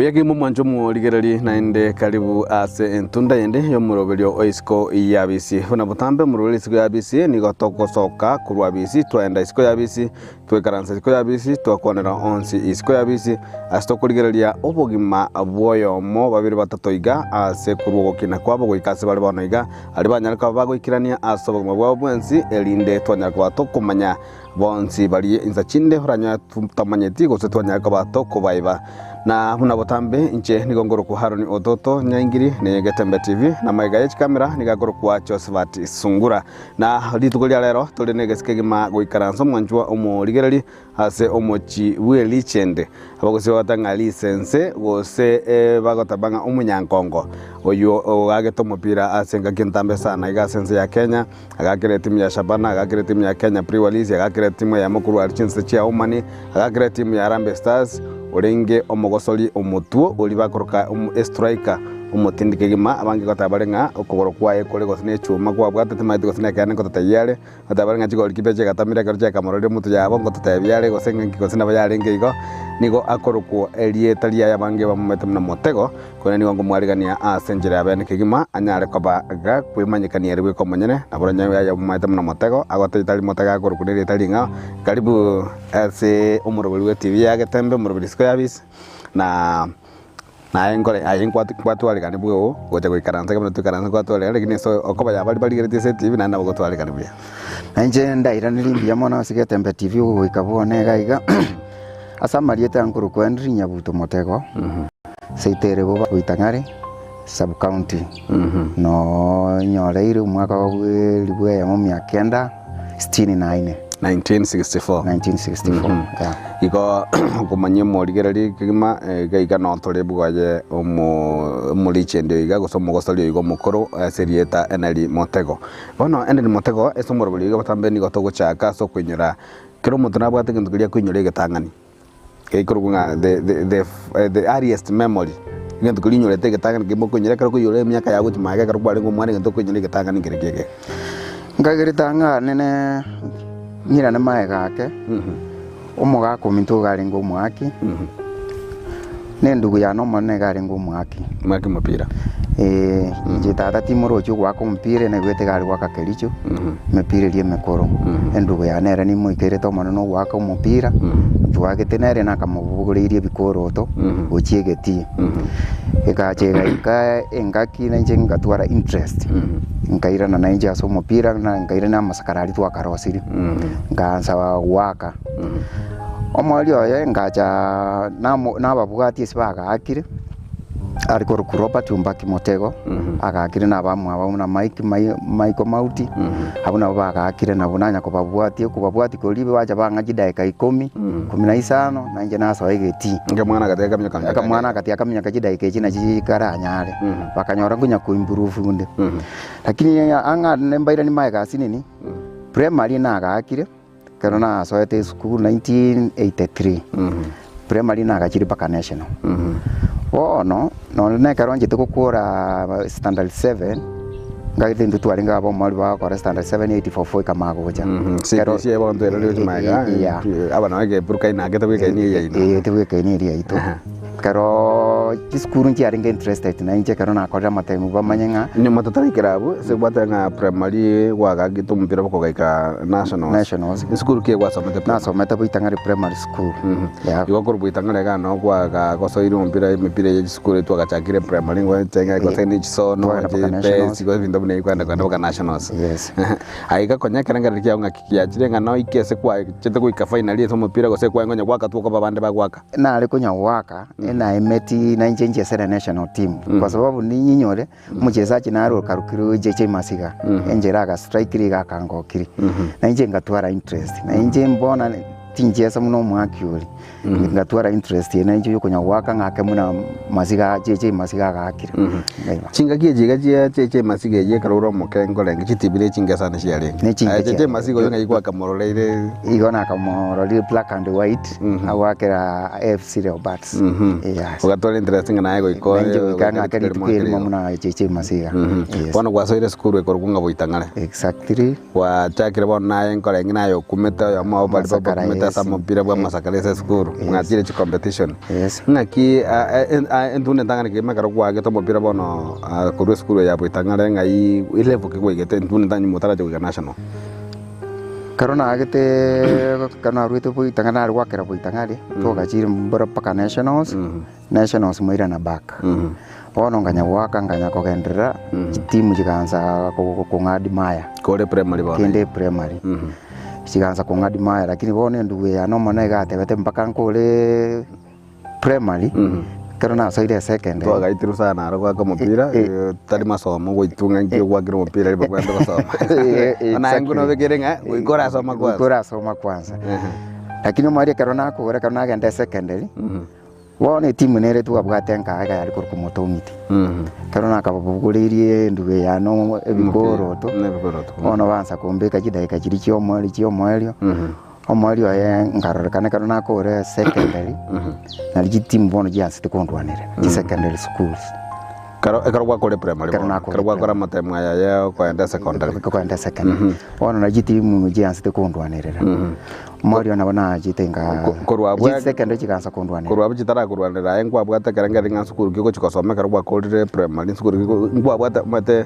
Buyagi mu mwanjo mu ligerali naende karibu ase entunda yende yo muroberio oisiko ya BC funa butambe mu isiko ya BC ni gotoko soka kurwa BC twaenda isiko ya BC twekaransa isiko ya BC twakwanera onsi isiko ya BC asto kuligeralia obogima abwoyo mo babiri batatoiga ase kurwo kina kwabo goikase bali banoiga ali banyalika bagoikirania aso bogima bwabo bwensi elinde twanyalika batokumanya bonsi bali inza chinde horanya tutamanyeti gose twanyalika batokubaiba na huna botambe inche nigongoro ku Haroni Ototo Nyaingiri ne Getembe TV na maiga ya kamera nigagoro ku Josephat Sungura na litugolia lero tole negesikegima goikaranso mwanjwa omo ligerali ase omochi welichende abagose batanga license gose bagotabanga omunyankongo oyo ageto mupira ase ngakintambe sana iga sense ya Kenya agakire timu ya Shabana agakire timu ya Kenya Pre-Walizi agakire timu ya Mukuru Archinse chia Omani agakire timu ya Harambee Stars orenge omogosoli omutuo oli bakoroka striker omutindikegima abangi gotabarenga okogoro kwae kole gosine chuma kwa bwatete maiti gosine kana ngotatayale gotabarenga chigoli kibeje gatamira karo chaka morode mutu yabo ngotabyale gosenga ngikosina bayale ngeigo nigo akoroko elietalia yabange bamumete mna motego kone nigo ngomwarigania asenjere abene kegima anyare kobaga kwimanyikania rwe komonyene naboranya ya bamumete mna motego agotitali motega akoroko nire nga karibu ase omurobeli we TV ya Getembe omurobeli siko ya BC na engole kwatwale kane bwo goja goikaranza kama tukaranza kwatwale lakini so okoba ya bali bali gete TV na nabo gotwale kane bya nje ndaira nilimbia mona sige Getembe TV goikabone gaiga asa mariete ankuru kwendri nyabuto motego seitere bo goitangare sub county no nyoreire mwaka wa libwe ya momia kenda 69 1964 yeah iko kumanye mo ligerali kigima gaiga no tole bwaje omo lichende iga gosomo gosali igo mukoro serieta enali motego bono enali motego esomorobuli iga batambe ni gotogo chaka so kwinyura kiro mutuna bwate kintu kiria kwinyura igatangani keikurugunga the earliest memory kintu kirinyura igatangani kimo kwinyura karo kuyure myaka ya gutimaga karo bwari ngomwane kintu kwinyura igatangani kirikeke ngagiritanga nene nyira na maega ake omoga kominto gari ngo mwaki ne ndugu ya no mone gari ngo mwaki mupira nje tata timoro cyo gwa kompire na gwete gari gwa kakericho mepire lie mekoro ndugu ya nera ni muikere to mono no gwa mupira twage tenere na kamubuguririe bikoroto ochiegeti ekachega ika engaki na nje ngatwara interest nkaira na nje aso mupira na nkaira na masakarari twa karosiri nganza waka omwali oyo ngacha na babugati sibaga akire ariko kuropa tumba kimotego agakire na bamwe aba na Michael Mauti abuna baga akire na bunanya kubabwati ko libe wacha banga jidaika 10 15 na nje naso egeti ngamwana gateka myaka akamwana gateka myaka jidaika china jikara nyare bakanyora kunya ku improve unde lakini anga nembaira ni maega sinini primary na agakire kana na soete school 1983 primary na agachiri paka national no ne karonje tukukura standard 7 ngaite ndu twaringa abo mali ba kwa standard 784 kama goja kero sie bo ndo rero tumaga abana wage buruka ina geta wike ni yaino wike ni yaito kero diskuru nti aringa interested na nje kero na kwa matemu bamanyenga ni matatari kirabo se batanga primary waga gitu mpira bako gaika nationals school ke kwa someta buitangari primary school ya iko ko buitangare ga no kwa ga kosoiri mpira ya school tu agachakire primary ngo tenga ko tendi sono je siko vindo bune kwenda kwa nationals yes aiga konya karanga rikia nga kikiachire nga no ikese kwa chete ko ika final yeso mpira go se kwa ngonya kwaka tu ko babande bagwaka na ali konya waka na emeti na nje sera national team kwa sababu ni nyinyore muchezaji na aro karukiro jeje masiga enjeraga strike riga kangokiri na nje ngatwara interest na nje mbona tinjesa muno mwakiuri ngatwara interest na nje yokonya waka ngake muna masiga jeje masiga gakira chingagie jiga jeje masiga ye karuro mukengo lengi chitibire chingesa na shiare jeje masiga yo ngayikwa kamoroleire igona kamoroleire black and white awakera FC Leopards yes ugatwara interest ngana yego iko kanga keri muna jeje masiga wana kwasoire school ekorunga boitangare exactly wa chakire bona naye ngole ngina yo kumeta yo mao bali baba kwenda sa mupira bwa masakalese school ngatire chi competition ngaki entune tangana ke makaro kwa geto mupira bono kurwe school ya bwitangare ngai ile vuke kwegete entune tanyi mutara jo national karona agete kana ruite bwitangana ari wakera bwitangare togachire mbora paka nationals nationals moira na back ono nganya waka nganya kogendera timu jikanza kungadi maya kore primary bone kende primary jikanza kungadi maya lakini bone nduwe ya no mana gatebete mpaka nkole primary karona soide second to gaitiru sana aro kwa mupira tari masomo gwitunga ngio kwa kiro mupira riba kwenda kusoma ana yangu no bekerenga gwikora soma kwanza lakini mwari karona ko karona gende secondary wone timu nere tu abwatenka aga yari kurkumutongiti karona kababuguririe nduwe ya no ebigoroto ono bansa kumbeka kidaika kiri cyomwelio omwelio ye ngarorkane karona ko re secondary na timu bono jansite kondwanire secondary schools karo kwa kole primary karo kwa kora matemu ya kwenda secondary ono na timu jansite kondwanire Mario na bana jitenga kurwa secondary chikansa kondwanira kurwa chitara kurwanira engwa bwata karanga ringa sukuru kiko chikosoma karo kwa kole primary sukuru ngwa bwata mate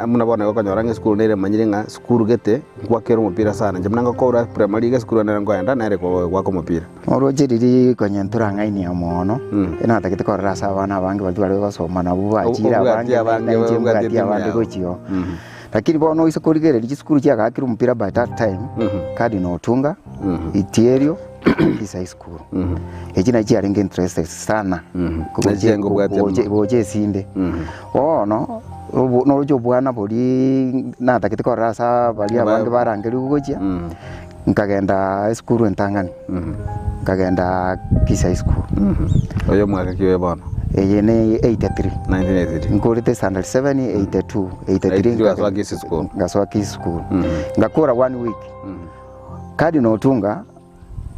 muna bona ko kanyora nge sukuru nere manyirenga sukuru gete kwa kero mupira sana njemnanga ko primary ge sukuru nere ngwa nere kwa ko mupira oro jiriri konyentura ngaini ya mono ena takite ko rasa bana bangi bali basoma na buba chira bangi abandi gochio lakini bono isokurigere lichikuru chaka akiru mpira by that time kadi no tunga itiero is high school ejina chi aringe interested sana kujengo boje sinde ono no jo bwana boli na takite ko rasa bali abange barangeri gochia nkagenda school entangani nkagenda kisa high school oyo mwaka kiwe bono Ejene 1983 ngorite standard 7 82 ngaswa kisi school ngakora 1 week kadi no tunga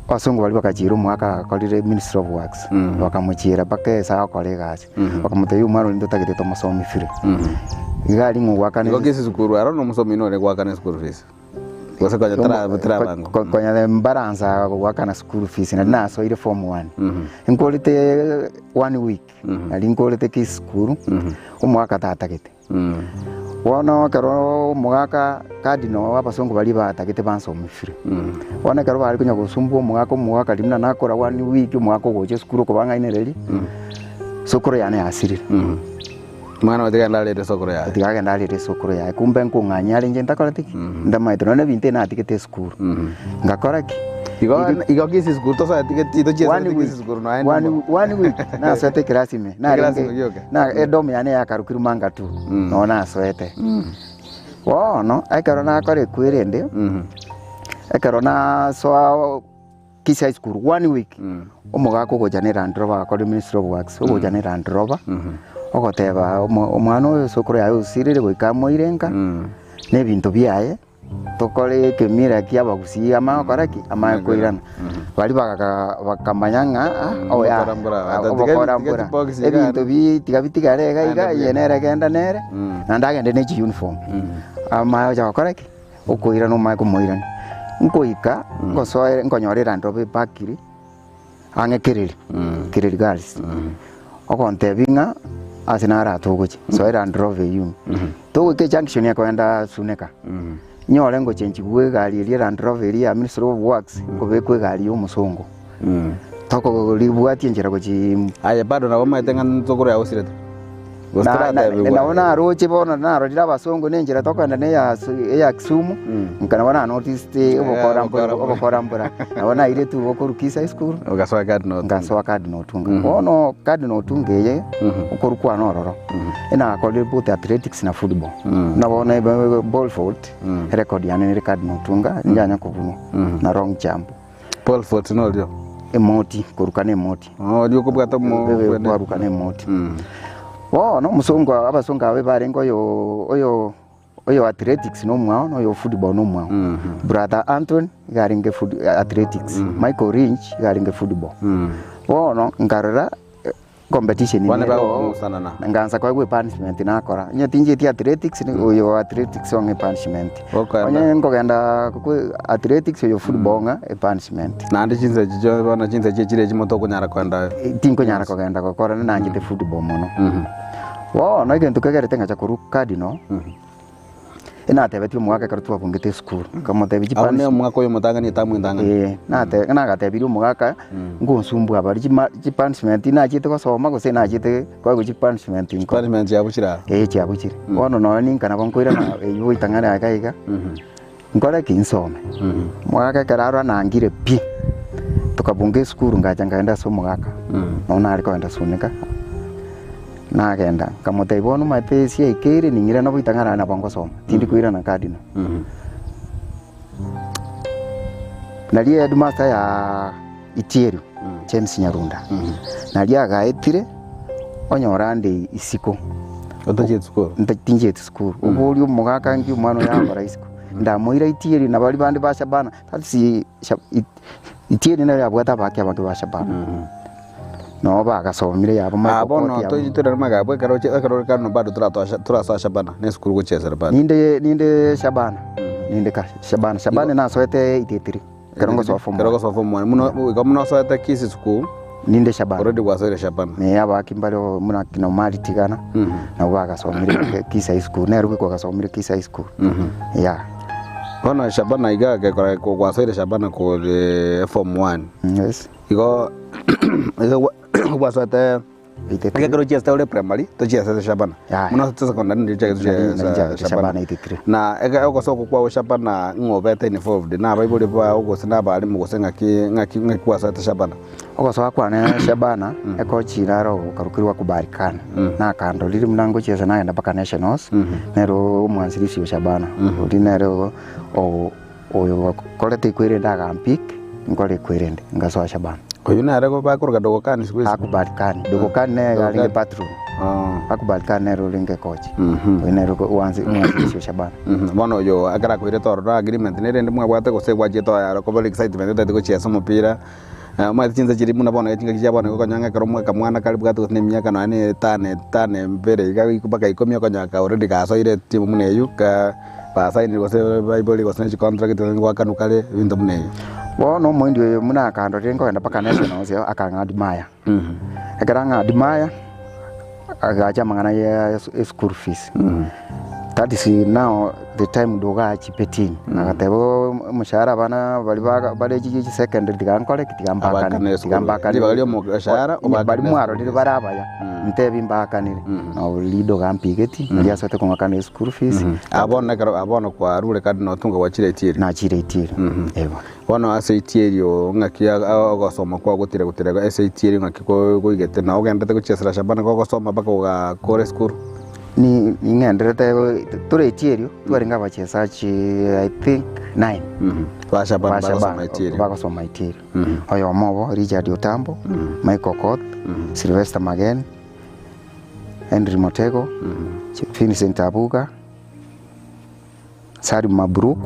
wasongo wali bakachiro mwaka kolire Ministry of Works wakamuchira pake saa kolegasi wakamuteyo maro ndo tagete to masomi free igali ngo wakane ngo kisi school aro no musomi no le wakane school fees wasa kwa bango kwa mbaranza wakana school fees na so ile form 1 ngolite 1 week ali ngolite ki school umwaka tatakete wana karo mwaka kadi no abasongo bali batakete bansomi free wana karo bali kunya gusumbu mwaka limna nakora 1 week mwaka goje school ko banga inereli sokoro yane asirira mwana watiga ndalete sokoro ya tiga ndalete sokoro ya kumbe nkunganya nje ndakora tiki ndamaitro na binte na tikete school ngakora ki igo kisi school to sa tikete to chesa kisi school no ai 1 week na sote class me na edom yane ya karukiru manga tu no na soete no aikaro na kore kwirende aikaro na so kisi high school 1 week omugako gojanira ndroba ko Ministry of Works ogojanira ndroba ogoteba omwana oyo sokoro yayo usirire goikamo irenga nebintu byaye tokole kemira kia bagusi ama koraki ama koirana bali bakamanyanga oya okorambura ebintu bi tigabitigare iga yenere genda nere nandagende ne uniform ama ja koraki okoirana oma komoirana nkoika ngosoere nkonyorera ndobe bakiri angekereri kereri girls okontebinga asinara togochi so era ndrove yum togo ke junction ya kwenda suneka nyore ngo chenji bwe gali iri ndrove ya Ministry of Works ngo bekwe gali yo musongo toko libwati njira gochi aya bado na wama tenga ntokoro ya usire naona aroche bona naro dira basongo nenjira toka ndane ya Kisumu nkana wana notice obokorambura naona ile tu okorukisa school ugaswa card no tunga ono card no tungeye okorukwa nororo ina akole both athletics na football na bona ball fault record yani card no tunga njanya kuvuno na long jump ball fault no dio emoti korukane emoti dio kubwata mo korukane emoti no musongo abasonga abe barengo oyo athletics no mwao no yo football no mwao brother Anton garinge athletics Michael Rinch garinge football no ngarara competition Bwana ni ba sana na nganza kwa gwe punishment nakora nyo tinjeti athletics ni uyo athletics onge punishment onye ngogenda ku athletics uyo football nga punishment na ndi chinze jijo bana chinze chire chimoto kunyara kwenda tinko nyara kogenda gukora na njite football muno wo no ikintu kegerete ngacha kuru cardinal ina tebeti mwaka kartu abungite school kamotebi chipani ane mwaka uyo mutangani tamu ndanga na gatebiri mwaka ngonsumbu abari punishment na chite gosoma gose na chite kwa go punishment ya buchira ya buchira wono no ni kana konkoira na yo itangana akaiga ngora kinsome mwaka kararo na ngire pi tukabunge school ngacha ngaenda so mwaka no ari kwenda sunika na genda kamote ibono mapesi ikere ningira no bitangana na bongo soma tindi kuira na cardinal nali headmaster ya Itieru James Nyarunda nali agaetire onyorande isiko otoje school ubuli umugaka ngi umwana yambara isiko ndamuira Itieru na bali bandi bashabana tasi Itieru na yabwata baki abantu bashabana no bagasomire yabo abono to yitera magabwe karo kano bado turasa shabana ne skuru guchezera bado ninde shabana ninde shabana na soete itetiri karongo so fomu muno soete kisi school ninde shabana already wasere shabana ne yaba kimbalo muna kino mali tigana na bagasomire kisa school ne ruko gasomire kisa school ya bona shabana igaga ko wasere shabana ko form 1 yes igo wasata ike karo chesta ule primary to chesta shabana muno to secondary ndi chesta shabana itikire na ega okosoko kwa shabana ngobete involved na baibuli ba okosina bali mugosenga ngaki wasata shabana okosoka kwa ne shabana eko chiraro karukirwa kubarikana na kando liri mnango chesa na enda paka nationals nero mwanzilishi wa shabana udinero oyo kolete kwere ndaga mpik ngole kwirende ngaso shabana oyuna arego bakorga dogokani squeeze akubarikani dogokani ne galinge patron akubarikani ne rolinge coach oyinero uanze shabana bono yo agara kwire toro na agreement ne rende mwabwate gose gwajeto ya ko bali excitement ndate ko chesa mupira mwatinza chiri muna bono yatinga kijabona ko nyanga karo mwaka mwana kali bwato ne myaka no ane tane mbere iga kubaka ikomya ko nyaka already gaso ire timu muneyu ka basaini gose bible gose ne contract ngwa kanukale bintu muneyu wono mwindi muna kando rengo enda paka nationals akanga Maya akaranga Maya agaja mangana ya school fees that is now the time doga chipetin nakatebo mushahara bana bali jiji secondary digankole tigambaka bali mo mushahara bali mwaro ndi barabaya ntebi mbakanire no lido gampigeti ya sote kongakana school fees abona kwa rule kad no tunga wachire Itieru na chire Itieru ebo bono ase Itieru ngakia agosoma kwa gutire ase Itieru ngakiko goigete na ogendete guchesera shabana kwa gosoma baka kore school ni ngenderete tore Itieru twaringa bachesachi I think 9 basoma Itieru oyo mobo Richard Otambo Michael Koth Sylvester Magen Henry Motego Vincent Abuga Sari Mabruk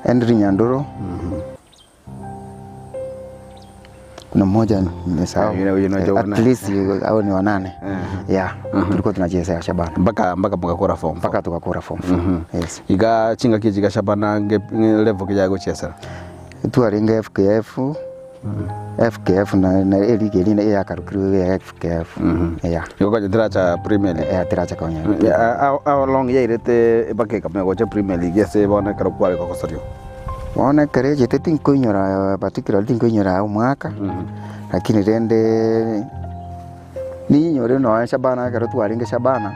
Henry Nyandoro kuna mmoja nimesahau at least au ni wanane tulikuwa tunacheza shabana mpaka mkakora form mpaka tukakora form yes iga chinga kijiga shabana level kijago chesa tuaringa FKF na eligi lina ya karukuru ya FKF yuko jitra Premier League tiracha konya how long ya irete bakeka mego cha Premier League yese bona karukwale ko kosario wana kareje tetin kunyora particularly tin kunyora umwaka lakini rende ni nyore no shabana karo twaringa shabana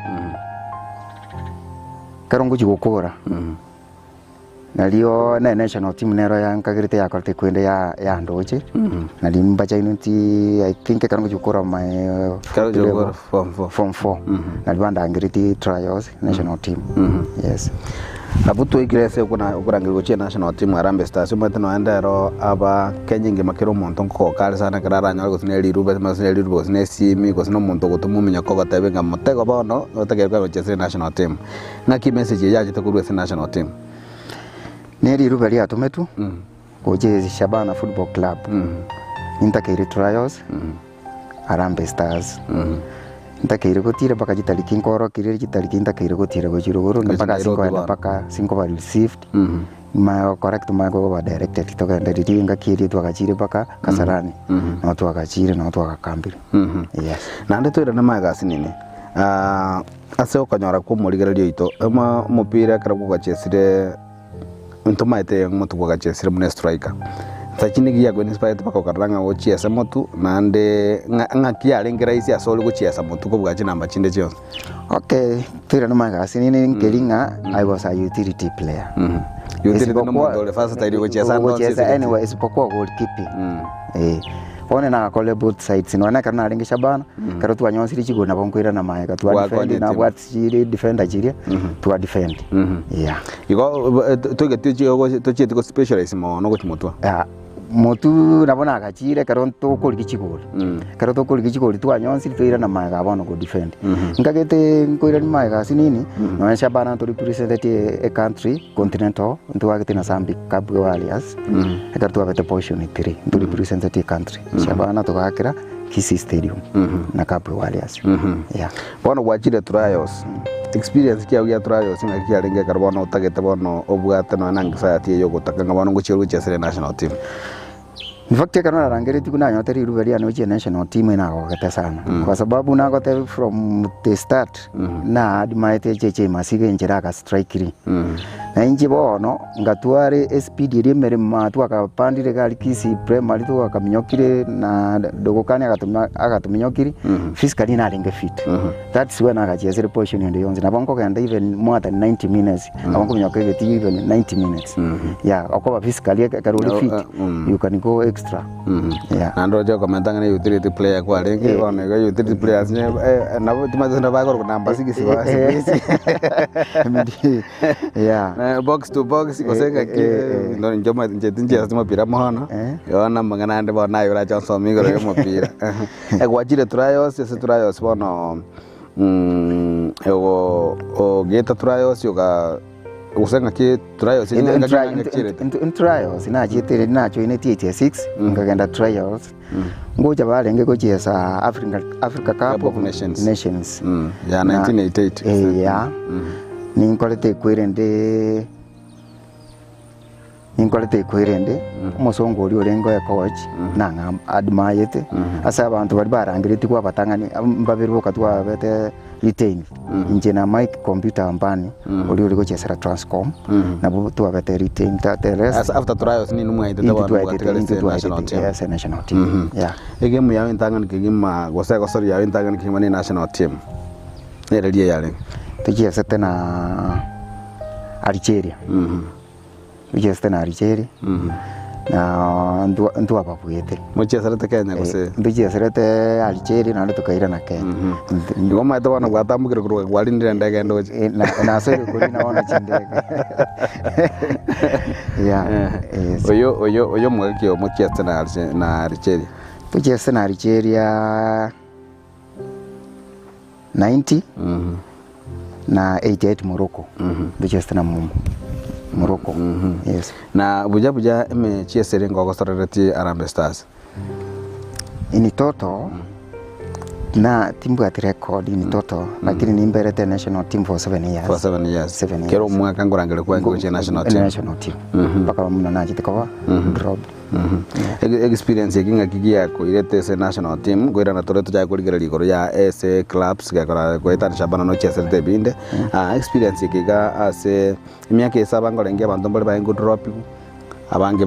karongo jigokora nalio na national team nero yankagirite yakorte kwende ya ndoche nali mbacha inti I think karongo jigokora my form 4 nali banda ngiriti trials national team yes abuto igrese kurangirwa che national team Harambee Stars umete no endero aba kenyinge makiro monto ko kale sana kararanya go sine liru bet masine liru go sine simi go sine monto go tumumenya ko gatebe ngamotego bono otegerwa go che national team ngaki message yaje to kurwe national team ne liru bali atumetu go che Shabana Football Club intakeire trials Harambee Stars intakeire gotire mpaka gitariki nkorokire gitariki intakeire gotire gochiruguru mpaka sinkoenda mpaka sinkoba received ma correct ma go directed to genda riri ngakiri twagachire mpaka Kasarani no twagachire no twagakambire yes na nde twira na magasi nini ase okanyora ko murigererio ito ama mupira kara kugachesire ntumaite mutu kugachesire mune striker takini giya go inspired paka karanga ochiesa mutu nande ngakia alengera isi asoli gochiesa mutu ko bwachi namba chinde chionse okay twira na magasi nini ngelinga I was a utility player utility no modole fasa tairi gochiesa no anyway isipokuwa goalkeeping one na kole both sides no na kana alingi shabana karo twanyonsiri chigo na bonkwira na maega twa defend na what chiri defender chiri twa defend yeah igo tugete chigo tochete ko specialize mo no gochimotwa motu nabona agachire karo tokori kichigori karo tokori kichigori twanyonsiri twira na maega bono go defend ngagete nkoira ni maega sinini no shabana to represent a country continental ntwagete na Sambi Kabwe Warriors karo twabete portion 3 to represent a country shabana tugakira Kisii Stadium na Kabwe Warriors yeah bono gwachire trials experience kia ya trials ngakia ringe karbono utagete bono obwate no nangisa ati yo gutaka bono nguchiru chesere national team in fact kana rangere tikuna nyoteri ruberia no che national team ina gogete sana kwa sababu na gote from the start na admaite cheche masige njira ka strike na inji bono ngatware speed iri mere matu akapandire gali Kisii primary to akaminyokire na dogokani akatuminyokiri physically na ringe fit that's when akachezere portion ende yonze na bonko kanda even more than 90 minutes abonko minyokire even 90 minutes yeah akoba physically karoli fit you can go extra yeah ando jo komentanga ne utility player kwa lenge bone go utility players ne na timazo na bagoro namba sigisi yeah box to box koseka ki ndo njoma njetinje asema pira mono yona mangana ande bona yura Johnson migoro yo mupira egwachire trials ese trials bono o geta trials yoga usenga ki trials in trials na chitire nacho ine TT6 ngagenda trials ngoja balenge gochesa Africa Cup of Nations ya 1988 yeah ninkolete kwirende umusongo uri orengo ya coach nanga admayete asa abantu bari barangiriti kwa batangani mbabiruka twa bete retain nje na mic computer ambani uri gochesera Transcom na twa bete retain the rest after trials ni numwe ite twa national team yeah egemu ya intangani kigima goseka sorry ya intangani kigima ni national team nerelie yale tukiesete na Algeria tukiesete na Algeria na ndu ababuete muchesarete Kenya gose tukiesete Algeria na tukaira na Kenya ngoma ito bana gwatambukire kurwa gwalindira ndege ndoje na sore kuri naona chindege yeah oyo mwakio muchesete na Algeria tukiesete na Algeria 90 na 88 Morocco just na Morocco yes na buja me chiesere ngogo sororeti Harambee Stars in total na timbu at record in total lakini ni mbere national team for 7 years kero mwaka ngorangere kwa ngoje national team mpaka mna najite kwa drop experience yakinga kigia ko irete se national team goira na toreto ja kuligera ligoro ya SA clubs gakora goita shabana no cheserte binde experience yakiga ase imyaka esaba ngorenge abantu mbole ba drop abande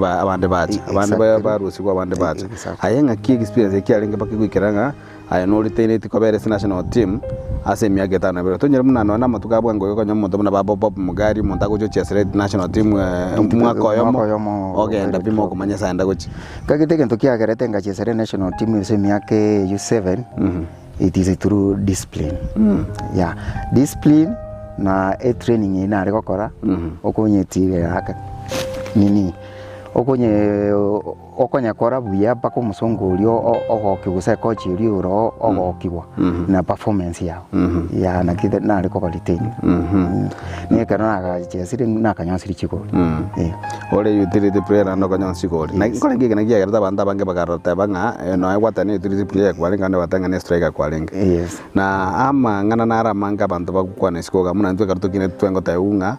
barusi kwa abande bacha ayenga ki experience yakialinga bakigwikiranga aya no retained ko bere national team ase myaka 5 bero tonyera munano na matuka bwango yo konyo muntu na babo bob mugari muntu ago chesere national team mwaka yomo ogenda bimo kumanya sanda gochi kagiteke ntokiagerete ngachesere national team ise myaka U7 it is through discipline yeah discipline na training ina ari gukora okunyetire haka nini okonye okonya kora buya pako musongo ulio ogokigusa coach ulio uro ogokigwa na performance yao ya na kide na liko baliteni ne kana ga jesire na kanyasiri chigoli ole utility player no kanyasiri chigoli na kole ngige na giya garta banda bange bagarota banga no aiwatani utility player kwa linga ndo watanga ne striker kwa linga na ama ngana nara manga bantu bakukwa na sikoga muna ntwe karto kine twengo taiunga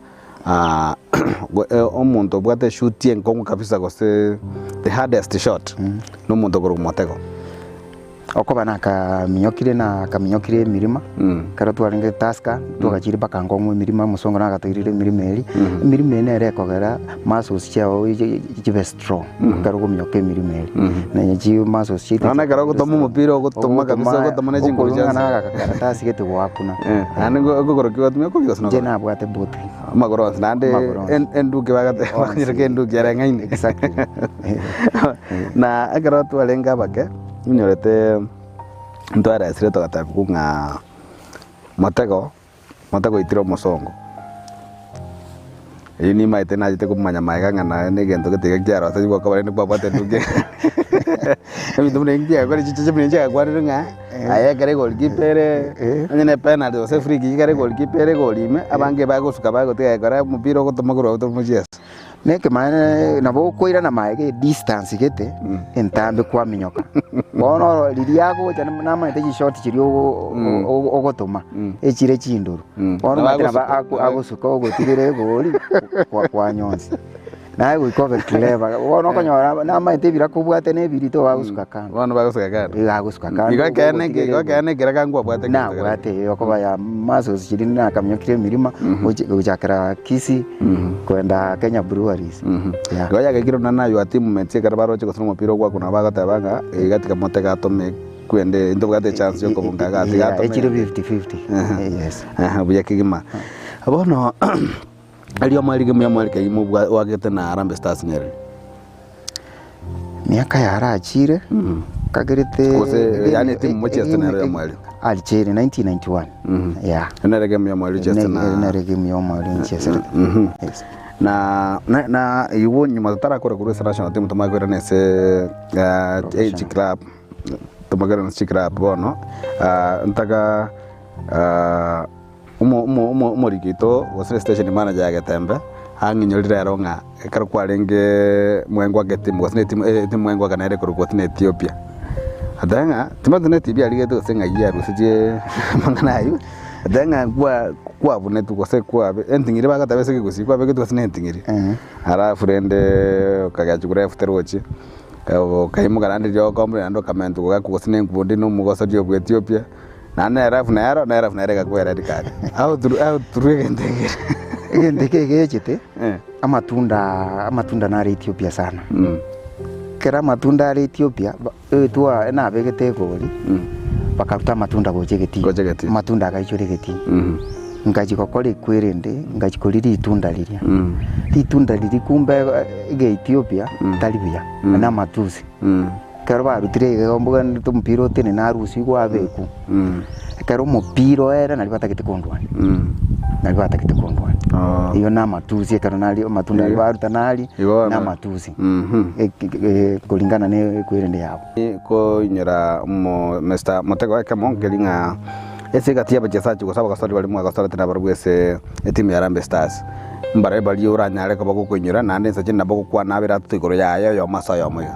omuntu bwate shoot yenkongo kabisa gose the hardest shot no muntu guru motego okoba na kaminyokire mirima karo twarenge taska twagachiri bakangongo mirima musongo na gatirire mirima eri mirima ene rekogera muscles chao jibe strong karo gumyoke mirima eri na nyi muscles chite na karo gutoma mupira gutoma kabisa gutoma na jinguru jana na karatasi gete gwakuna ane gogoro kiwatumia ko kiosna je na bwate bote magoro nande enduke bagate bakireke enduke yarengaine exactly na agaro twalenga bake nyorete ntwara esire togatabu nga matego itiro musongo ini maite na jite kumanya maiga ngana ne gento gete gyaro ta gwa kabare ne babate nduge emi tumne ngia kwa chiche mne ngia kwa ringa aya kare gol kipere anyene penalty ose free kick kare gol kipere golime abange bagusuka bagote kare mupira gotomaguro otomujies neke maana na bo koira na maege distance gete entambe kwa minyoka bono lili yako cyane na maite shot kiri ogotoma ekire chinduru bono matira agusuka ogotigire goli kwa nyonsi naye wikobe clever bono konyora na maite bira kubwate ne birito agusuka kana bono bagusuka kana agusuka kana igakene kira ngwa bwate na bwate yokoba ya maso kiri na kamyokire mirima ujakira kisi kwenda Kenya Breweries goya gakiro na nayo atimu metie karabaro chiko somo piro kwa kuna bagata banga igatika motega atome kwende ndo bwate chance yo kubunga gati atome ekiro 50-50 yes buya kigima abono aliyo mwalige mwalike imu wagete na Harambee Stars nyeri miaka yara achire kagerete kose yani timu mochi astanare mwali alichire 1991 yeah narege mwali just na narege mwali nchese yes na iwo nyuma tara kora kuru national team tomakwera nese age club tomakwera nese club bono ntaka umo rigito wasire station manager ya Gatembe hanginyorira ronga karo kwarenge mwengwa getimu wasine timu mwengwa kanare kuru kwatine Ethiopia adanga timatune tibia ligeto senga ya rusije mangana ayu adanga kwa bune tukose kwa entingire bagatabese kigusi kwa begeto wasine entingire ara friende kagachukura futerochi kaimu garande ryo kombre ando kamentu kwa kusine ngundi no mugoso ryo ku Ethiopia na rafu na rega kwera dikari au turuge ndege gechete amatunda na Ethiopia sana kera matunda ya Ethiopia tuwa na begete goli bakaruta matunda gojegeti matunda agaichoregeti ngajikokole kwerende ngajikoliri itunda liria itunda liri kumbe ge Ethiopia talibia na matuzi kero barutire gomboga tumupiro tene na rusi gwa beku kero mupiro era nalipata kitekondwani iyo na matuzi kero nali matunda baruta nali na matuzi kulingana ne kwerende yabo ko nyera Mr. Motego wake mongelinga ese gatia bachesachi kwa sababu kasori bali mwa kasori tena barugese timu ya Harambee Stars mbare bali uranyare ko bakukunyura nande sachi nabako kwa nabira tutikoro yayo yo maso yo moyo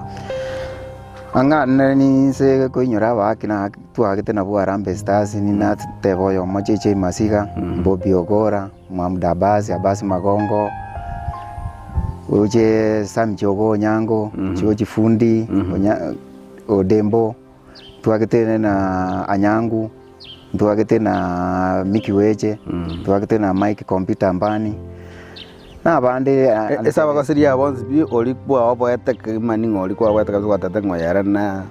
anga nani se kuinyura wakina tuagete na bwa Harambee Stars ni na tebo yo mocheche masiga Bobby Ogora Mohamed Abasi Magongo uje Sam Jogo Nyango Joji Fundi Odembo tuagete na Anyangu tuagete na Miki Weche tuagete na Mike Computer Mbani na bande esa bakasiria bonzi bi olikwa wabo yataka mani ngolikwa wataka kwatata ngoyara na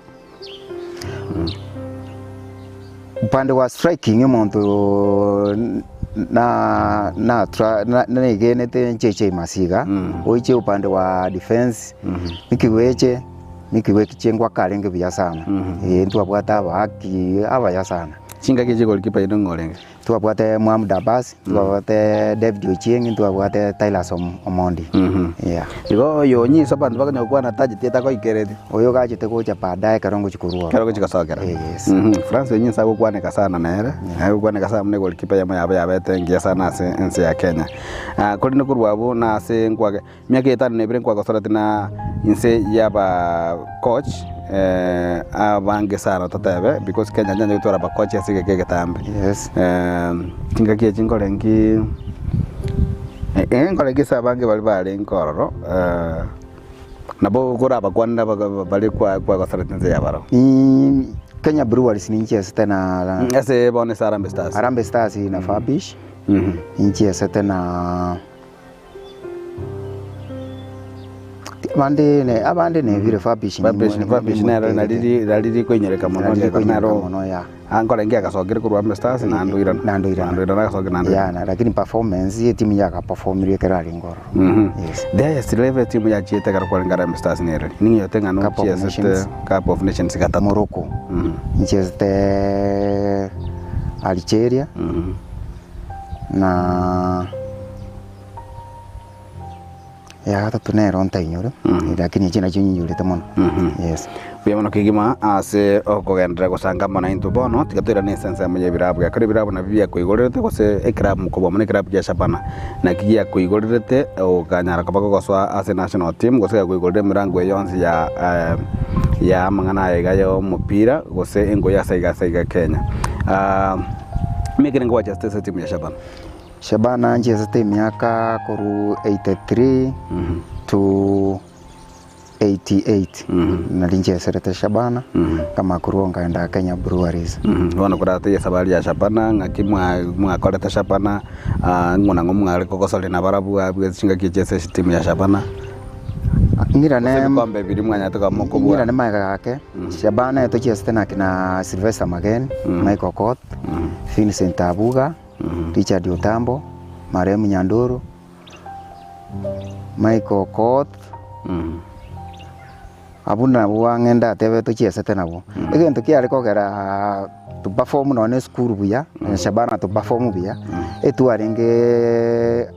upande wa striking monto na igene te cheche masiga oiche upande wa defense Miki Weche chengwa kalenge bya sana ntu abwata baki abaya sana Chinga kiji goalkeeper ino ngolenge. Twabwate Mohamed Abbas, twabwate David Ochieng, twabwate Tyler Omondi. Yeah. Igo yo nyi sobantu bakanya kwa na taji teta ko ikereti. Oyo gachite kuja baadaye karongo chikurua. Karongo chikasokera. Yes. France yenyi sago kwaneka sana nere. Hayo kwaneka sana mne goalkeeper ya bete ngia sana ase ense ya Kenya. Kuri no kurwabo na ase ngwage. Miaka itano nebire ngwaga sorati na inse ya ba coach abange sana totebe because Kenya nyanya gutwara ba coach asige kege tambe. Yes. Tinga kie chingolengi ngolengi sabange bali nkororo nabo kuraba kwanda bali kwa sorati ya baro. Kenya Breweries ni nchi tena ese bone Harambee Stars. Harambee Stars na Fabish. Nchi tena abande ne vile Fabish na lili kwenyereka mono ya angole ngia kasogere ku Harambee Stars na nduira na kasogere na ya na lakini performance ye timu yaka perform ile kerali ngoro. Yes there is level timu ya chiete kar kwa Harambee Stars nere ningi yote ngano chiese Cup of Nations kata Morocco chiese Algeria na ya hata tunero ntainyoro lakini china chinyure tamono. Yes bia mono kigima ase okogendera gusanga mana into bono tigatira ne sense ya birabu ya kare birabu na bia kuigorete gose ekrab mukobo mone ekrab ya Shabana na kigia kuigorete o kanyara kabako goswa ase national team gose kuigorete mirango yonsi ya mangana ya mupira gose engo ya saiga Kenya. Mekere ngwa justice team ya Shabana nje team yaka koru 83 to 88 na linje serete Shabana kama kuronga enda Kenya Breweries. Wana kurate ya sabali ya Shabana ngakimwa koleta Shabana ngona ngomwa ko kosole na barabu abwezinga kichese team ya Shabana. Ngira ne kombe biri mwanya to kamoko bwa. Ngira ne maiga yake. Shabana to chese tena kina Sylvester Magen, Michael Kot, Vincent Abuga, Richard Otambo, Maremu Nyanduru, Michael Kot. Abuna buangenda tebe to chiese tena bo. Egento kiare kogera to perform no ne school buya, Shabana to perform buya. Etu arenge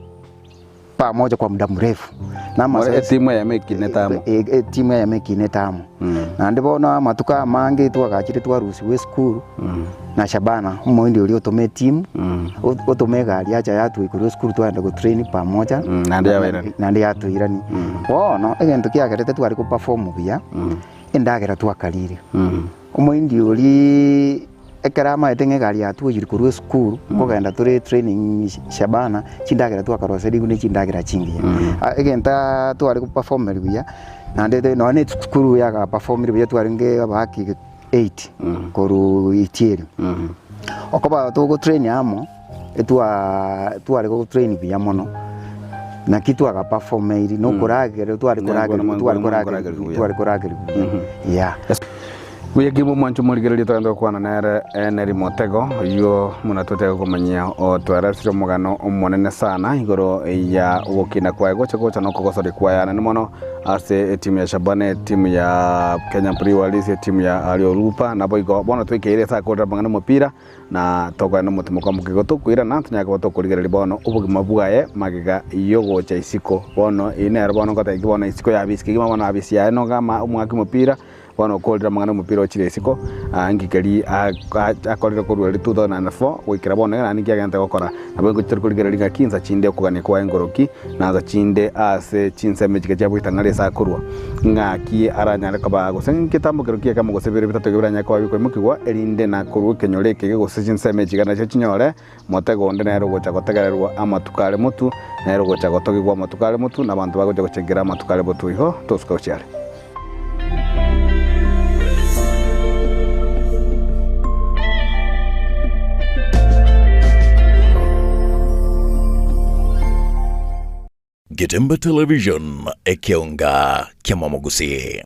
pamoja kwa muda mrefu. Na timu ya mekine tamu. Timu ya mekine tamu. Na ndibona matuka mange twagachire twarusiwe school. Na Shabana umoindi uri otome team. Otome gari acha yatu ikuru school twenda go train pamoja. Na ndi yatu irani. Wono egento kiagerete twari ku perform buya. Endagera twakarire. Umoindi uri ekarama etenge gari yatu ikuru school kogenda turi training Shabana chindagera twakaroseri gune chindagera chingi. Egenta twari ku perform buya. Na ndete no ne school ya ka perform buya twari nge abaki 8 koru itieri. Okoba to train amo twari go train buya mono. Na kitu aka perform iri no kuragere twari kuragere. Yeah. Uye gimu mwanchu murigereri twenda kwana nere neri motego yo munatotega kumanyia o twarasiro mugano umonene sana igoro ya gukina kwa gocha no kokosori kwa yana ni mono ase timu ya Shabana timu ya Kenya Breweries timu ya Aliolupa na boigo bono twikeire sa kodra bangana mupira na tokwa no mutimo kwa mukigo tukwira na tunyaka boto kurigereri bono ubugima bwaye magiga iyo gocha isiko bono ine bono kota ikibono isiko ya biski kima bono abisi ya no gama umwaki mupira wano koldra mangana mupira ochire siko ngikari akorira kurwari 2004 wikira bona na ngi agenda gukora nabo gutirkurigera linga kinza chinde okugane kwa engoroki naza chinde ase chinse mejike cyabo itangare sa kurwa ngaki aranyara kaba gusen kitambo kirukiye kama gusebere bitatu gibiranya kwa biko mukigwa erinde na kurwa kenyoreke gose chinse mejike na chinyore motego nde na rogo chagotegererwa amatukale mutu na rogo chagotogigwa amatukale mutu na bantu bagoje gucegera amatukale botu iho toska ucyare. Getemba Television ekionga kia Mwamogusi.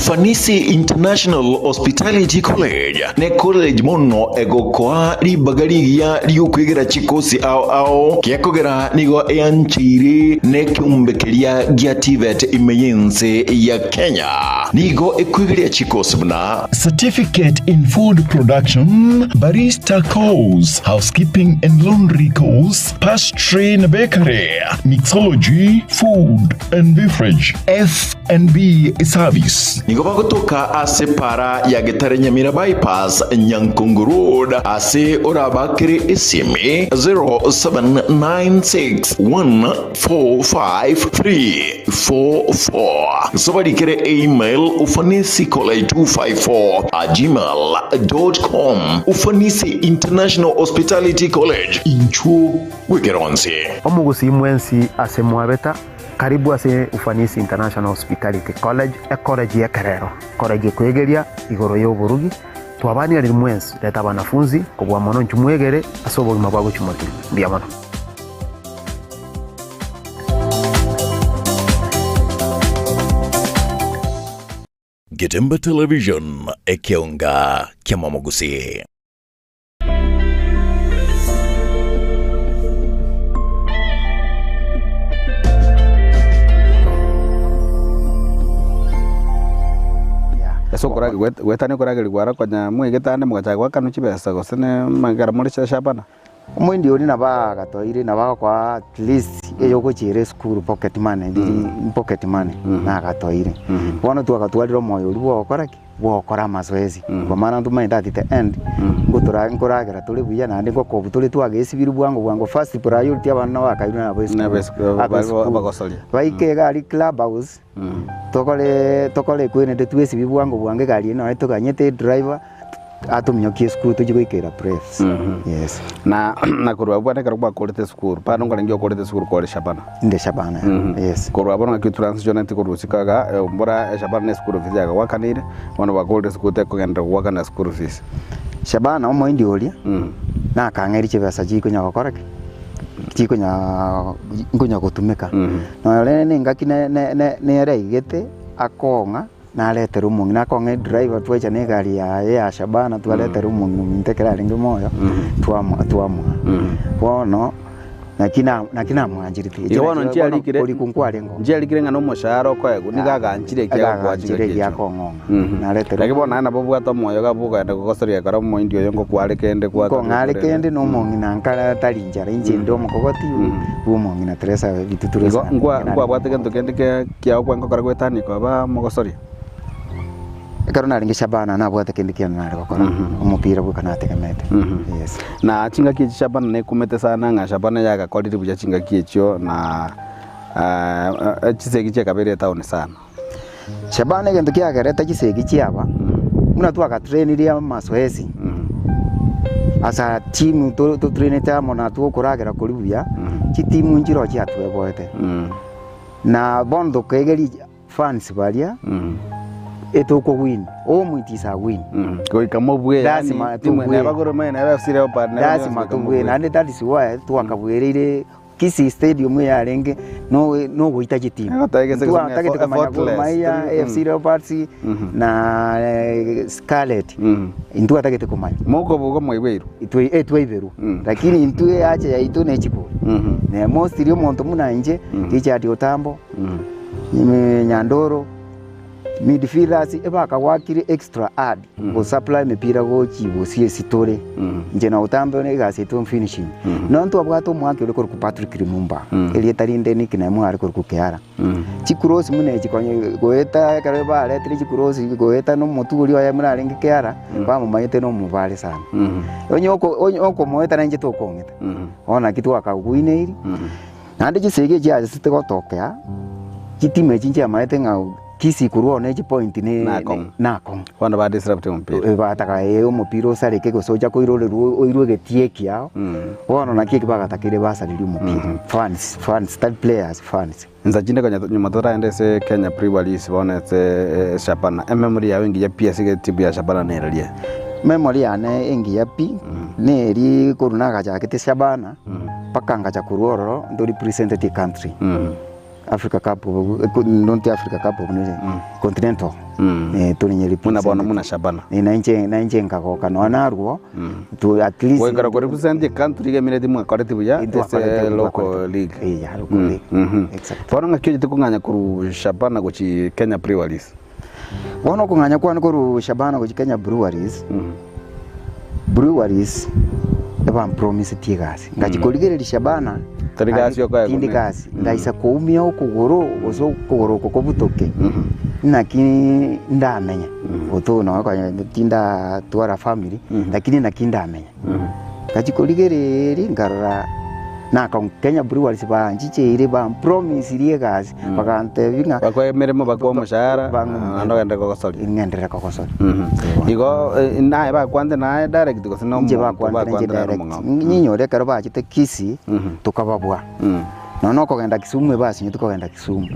Ufanisi International Hospitality College ne college mono egokoa ribagarigia riukwigera chikosi ao kiakogera nigo eanchiri ne kiumbekeria gia TVET imeyense ya Kenya nigo ekwigiria chikosi bna certificate in food production, barista course, housekeeping and laundry course, pastry and bakery, mixology, food and beverage, F&B service. Nigo bagotoka ase para ya Getare Nyamira bypass Nyankungu Road ase orabakiri isimi 0796145344. Somebody kere email ufanisicollege254@gmail.com. Ufanisi International Hospitality College inchu wigeronsi omugusi mwensi ase mwabeta karibu ase Ufanisi International Hospitality College college ya Kerero college kwegeria igoro y'oburugi twabani ari mwensi leta banafunzi kubwa mono nchumwegere asobo mabwago chumoti bya mono Getemba Television ekionga kya Mwamogusi. Eso kora wetane kora gligwara konya mwegitane mugachagwa kanu chibesa gosene magara muri Shabana. Mwindi uri nabaga toire nabaga kwa at least eyoko chere school pocket money pocket money na gatoire bono tu agatwarira moyo uri bwokora mazoezi kwa maana ndu maenda at the end ngoragera tuli buya na ndiko ko tuli tu agesibiru bwango first priority abana bakairuna na boys bagosolia baike gari club house tokole kwene ndetuesi bwango bwange gari no etoganyete driver atumnyokie school tujigwikira prefs yes na kurwa bwana karwa kolete school pa nonga ngio kolete school kwa Shabana inde Shabana yes kurwa bwana ki transition enti kurusikaga mbora Shabana school fees yaga wakanire wana wa kolete school te kugenda wakana school fees Shabana omo indi olia na kangeri chebesa jiko nya gokorake jiko nya ngunya gutumika no lene ngaki ne reigete akonga na lete rumungi na konge driver twecha ne gari ya Shabana tualete rumungi mtekera ringi moyo tuamwa wono nakina mwanjiriti yono nchialikire uri kunkwale ngo nchialikire ngano mosharo ko ego nigaga nchire kya kwachire kya kongo na lete lakibona na bobu ato moyo gabuga ende kokosoria kara mo indio yongo kwale kende kwa ko ngale kende no mongi na nkala talinjara inje ndo mokogoti umongi na Teresa bituturesa ngwa bwate kento kende kya kwango kara kwetani kwa ba mokosoria karona ringi Shabana na bwate kende kya na gakora umupira bukana tegemete yes na chinga ki Shabana ne kumete sana nga Shabana yaga kwaliti buja chinga ki echo na chisegi che kabere town sana Shabana gento kya gareta chisegi chiaba muna tu aka train ria masoesi asa timu to train ta mona tu kuragera kuribuya chi timu njiro chi atwe boete na bondo kegeri fans balia etoko win o mwitisa win ko ikamobwe lazima tumwe bagoro mena FC Leopard lazima tumwe na that is why tu akabwerere kisi stadium ya renge no goitaje timu tu atake tukamanya Maya FC Leopards na Scarlet intu atake tukamanya moko bugo moiberu etweiberu lakini intu acha ya itu nechipo ne most rio monto muna nje kicha ati otambo Nyandoro midfielders ebaka wakire extra add go supply mipira go chibo sitore nje na utambe ne gaseto finishing no ntu abwato mwake uri ku Patrick Lumumba elitarinde ni kina mwari ku Kiara chikurosi mune chikonye goeta kareba aletri chikurosi goeta no mutu uri ya muna ringi Kiara ba mumayete no mubale sana onyoko moeta nje to kongeta ona kitu akaguine iri nande chisege jaje sitogotokea kitime chinje amaete ngau kisi kuruone chi point ni nako wana ba disrupt mpira bataka umupira usareke gosoja ko irore getie kiao wana nakiki bagatakire basaliri umupira fans star players fans nzajinde kanya nyuma tora endese Kenya Premier League bonete Shabana memory yawe ngiye PS ke timu ya Shabana nerelie memory ane engi yapi neri koruna gaja kete Shabana pakanga cha kuruoro ndo representative country Africa Cup not Africa Cup ni Continental tuli nyeri muna Shabana na nje ngagoka no narwo to at least we ngara ko represent the country ga minute mu akore tibuya local league ya local league exactly fora ngakyo tikunganya ku Shabana go chi Kenya Breweries wono kunganya kwa ko Shabana go chi Kenya Breweries eba promise tigasi ngachikoligere Shabana tarigasi yoka tindigasi ndaisa kuumia ukuguru uzo kuguru kobutoke nakini ndamenya utono kwa tinda twara family lakini nakindamenya ngachikoligere ngarara naka Kenya Breweries ba njiche ba promise rie gas bakante vinga bakwe meremo bakwa mushahara ando enda ko sori ngendera ko sori igo nae ba kwande nae direct ko sino nje ba kwande direct nyinyore karo ba chite kisi tukababwa no kogenda Kisumu basi nyo tukogenda Kisumu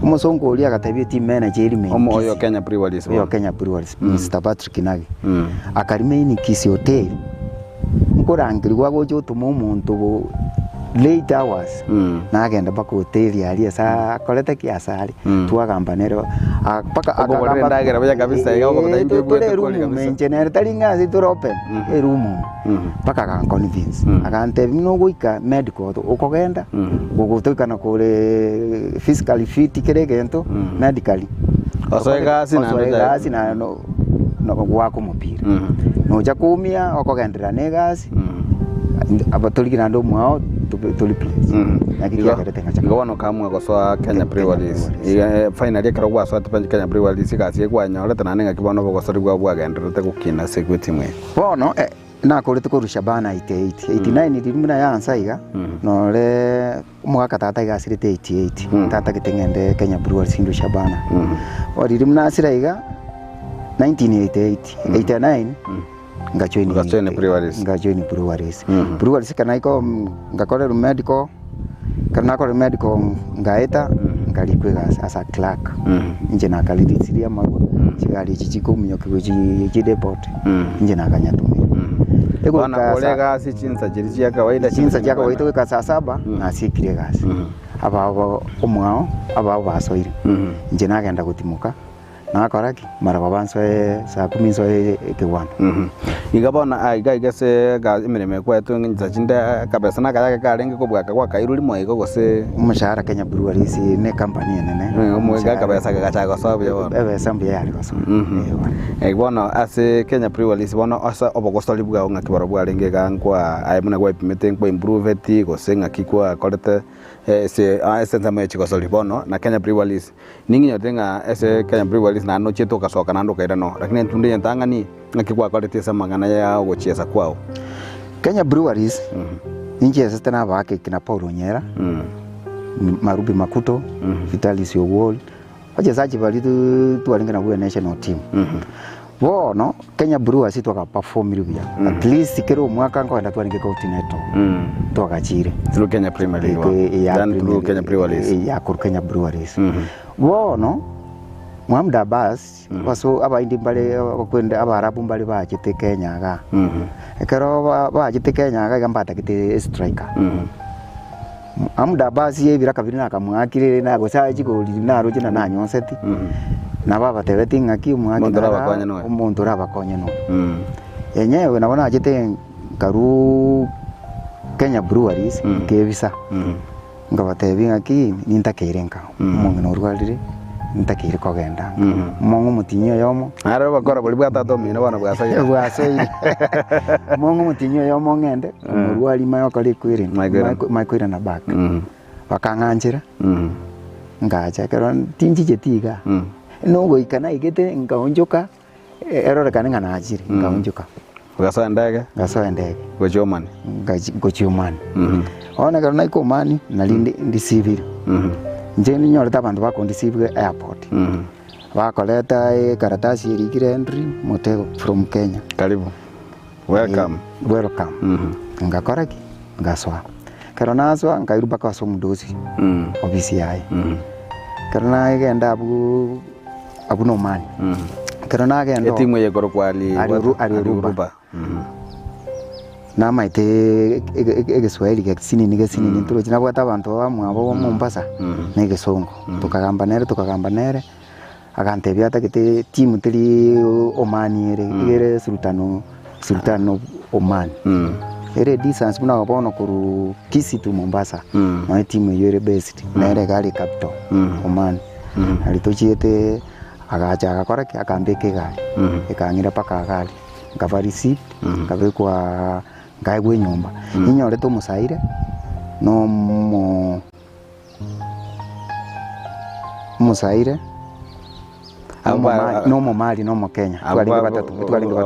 umusongo uli akatabia team manager iri mengi oyo Kenya Breweries Mr Patrick Nagi akarimeni kisi hotel nkorangirwa gojo tumo umuntu late hours nagenda bako hotel yali asa koleta kiasali tuagambanero paka akagamba ndagera bya kabisa yako bataimbe bwete kole kabisa engineer talinga zituropen room paka kan convince akante bino goika medical ukogenda gugutuka na kole physically fit kiregento medically osoegasi na no gwako mupira no jakumia okogendera negasi abatoliki ndo mwao tuli place nakikia karetenga chaka ngawano kamwe goswa Kenya Breweries finally kara gwa swati panje Kenya Breweries kasi kwa nyole tananenga kibono bogosori bwa bwagenderete gukina security mwe bono na kole tuko Shabana 89 ndirimuna ya ansaiga no le mwaka tata igasirite 88 tata kitengende Kenya Breweries ndu Shabana ndirimuna asiraiga 1988 89 ngajoin Breweries Breweries kana iko ngakore medical kana kore medical ngaeta ngalikwe asa clerk nje na kalidisiria mago chigali chichiko munyoke kwe depot nje na kanyatumira ego na kolega si chinsa jiriji ya kawaida kwa saa 7 na sikire gasi aba omwao aba basoire nje na genda gutimuka nakoraki mara babanso saa 10 so ekewana igabona igase ga imireme kwetu ngiza chinda kabesa na kaya karenge ko bwaka kwa kairuli moigo gose umushahara Kenya Breweries ne company nene umuga kabesa gacha go sabu yabona ebesa mbi yali go sabu bona ase Kenya Breweries bona asa obogostoli bwa nga kibaro bwa renge gankwa aimuna kwa ipimete kwa improve ti gose nga kikwa kolete se essence mechi go soli bono na Kenya Breweries ningi nyotenga ese Kenya Breweries na no cheto kasoka nando kaira no lakini tunde yantanga ni ngakikwa kolete sa magana ya gochesa kwao Kenya Breweries inje sasa na bake kina Paulo Nyera Marubi Makuto Vitalis Yowol wachezaji bali tu alingana kwa national team bono Kenya Breweries twaka perform rubia at least kero mwaka ngo enda twaringe continental twakachire through Kenya Premier League dan through Kenya Breweries ya kur Kenya Breweries bono Muhammad Abbas baso abaindi mbale kwenda abarabu mbale bachite Kenya ga ekero bachite Kenya ga gambata kite striker Muhammad Abbas yebira kabiri nakamwakire na gosaji ko linaro jina na nyonseti na baba tebeti ngaki mwakira umuntu rabakonye no yenyewe nabona ajite karu Kenya Breweries kebisa ngabatebi ngaki nintakirenka umuntu norwalire ntakire kogenda mongo mutinyo yomo ara bakora buli bwatato mino bana bwasaya bwasaya mongo mutinyo yomo ngende norwali mayo kali kwiri makwira na back bakanganjira ngacha kero tinji jetiga nongo ikana igete ngaonjoka erore kana na ajiri ngaonjoka gasa ndege gochomani gochomani ona kero na ikomani nalinde ndisivire njeni nyoreta abantu bakondisibwe airport bakoleta karatasi irikire entry motego from Kenya karibu welcome ngakoraki ngaswa kero naswa ngairuba kwa somudosi ofisi yae kero na igenda abu no mani kero na agenda etimu ye goro kwali ariruba na maite egeswahili gesinini nturo chinabwata abantu bamwe abo Mombasa na egesongo tukagamba nere agantebia atagete timu tiri Omani ere sultano Oman ere distance muna wabono kuru Kisitu Mombasa na timu yere based na ere gari capital Oman alitochiete agacha agakora akambeke gari ekangira paka gari ngava receipt ngave kwa ngaigwe nyumba inyore to musaire no musaire no Mali no Kenya twalinga batatu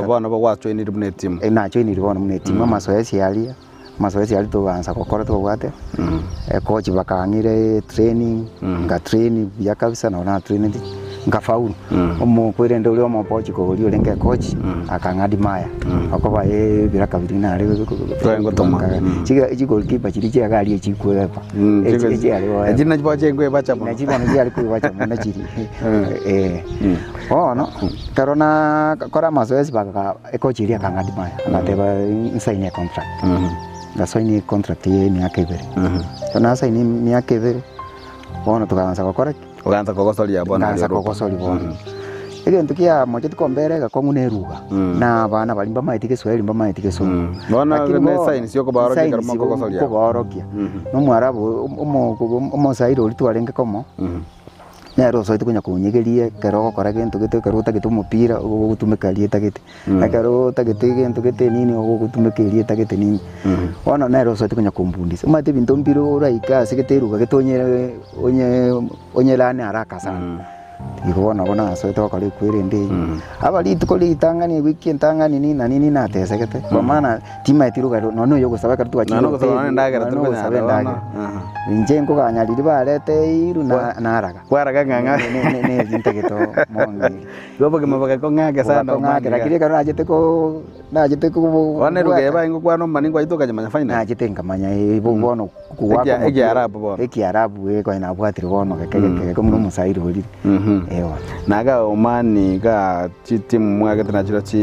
bana bagwatwe ni ribune timu na cyo ni ribona mune timu masoesi yali to banza kokora to gwate coach bakangire training nga training ya kabisa na training ngafaulu omo kwirende uri omo pochi ko uri olenge coach akangadi maya akoba bira kabiri na ari twengo toma chiga goalkeeper chiri chagari echikwepa ejina chibache ngwe bacha na chiba no yari kwebacha mona chiri no karona kora mazoezi baka coach iri akangadi maya anateba insign contract ngasoini contract ye ni akebere na saini ni akebere tukaanza gukora uganza kogosoria bona Ege ntukia moje tukombere gakongune ruga na bana balimba maitike Swahili mba maitike so bona ne sign sio ko barokia karma kogosoria ko barokia no mwarabu omo sairo ulitwarenge komo nero so itukunya kunyigerie kero kora gento gete karuta gitu mupira gutumekarie tagete akaro tagete gento gete nini gutumekarie tagete nini ona nero so itukunya kumbundisa umate binto mpiro uraika sigete ruga getonyere onye lane haraka sana ikubona so ito kali kwirinde abali tukoli tangani wiki tangani nini na tesegete kwa maana tima itiruga no yo gusaba katu achiro no gusaba ndagera tukunya njengo kanyaliri barete iru na araga kwaraga nganga ne zintegeto mongi yobo ke mabaka ko ngage sana ngage lakini kana najete ko wane ruge ba ingo kwano maningo itoka nyamanya final najete ngamanya bono kuwako eki arabu ko ina bwatiri bono keke ko muno musairi holi ewa naga Omani ga timu mwage tunachira chi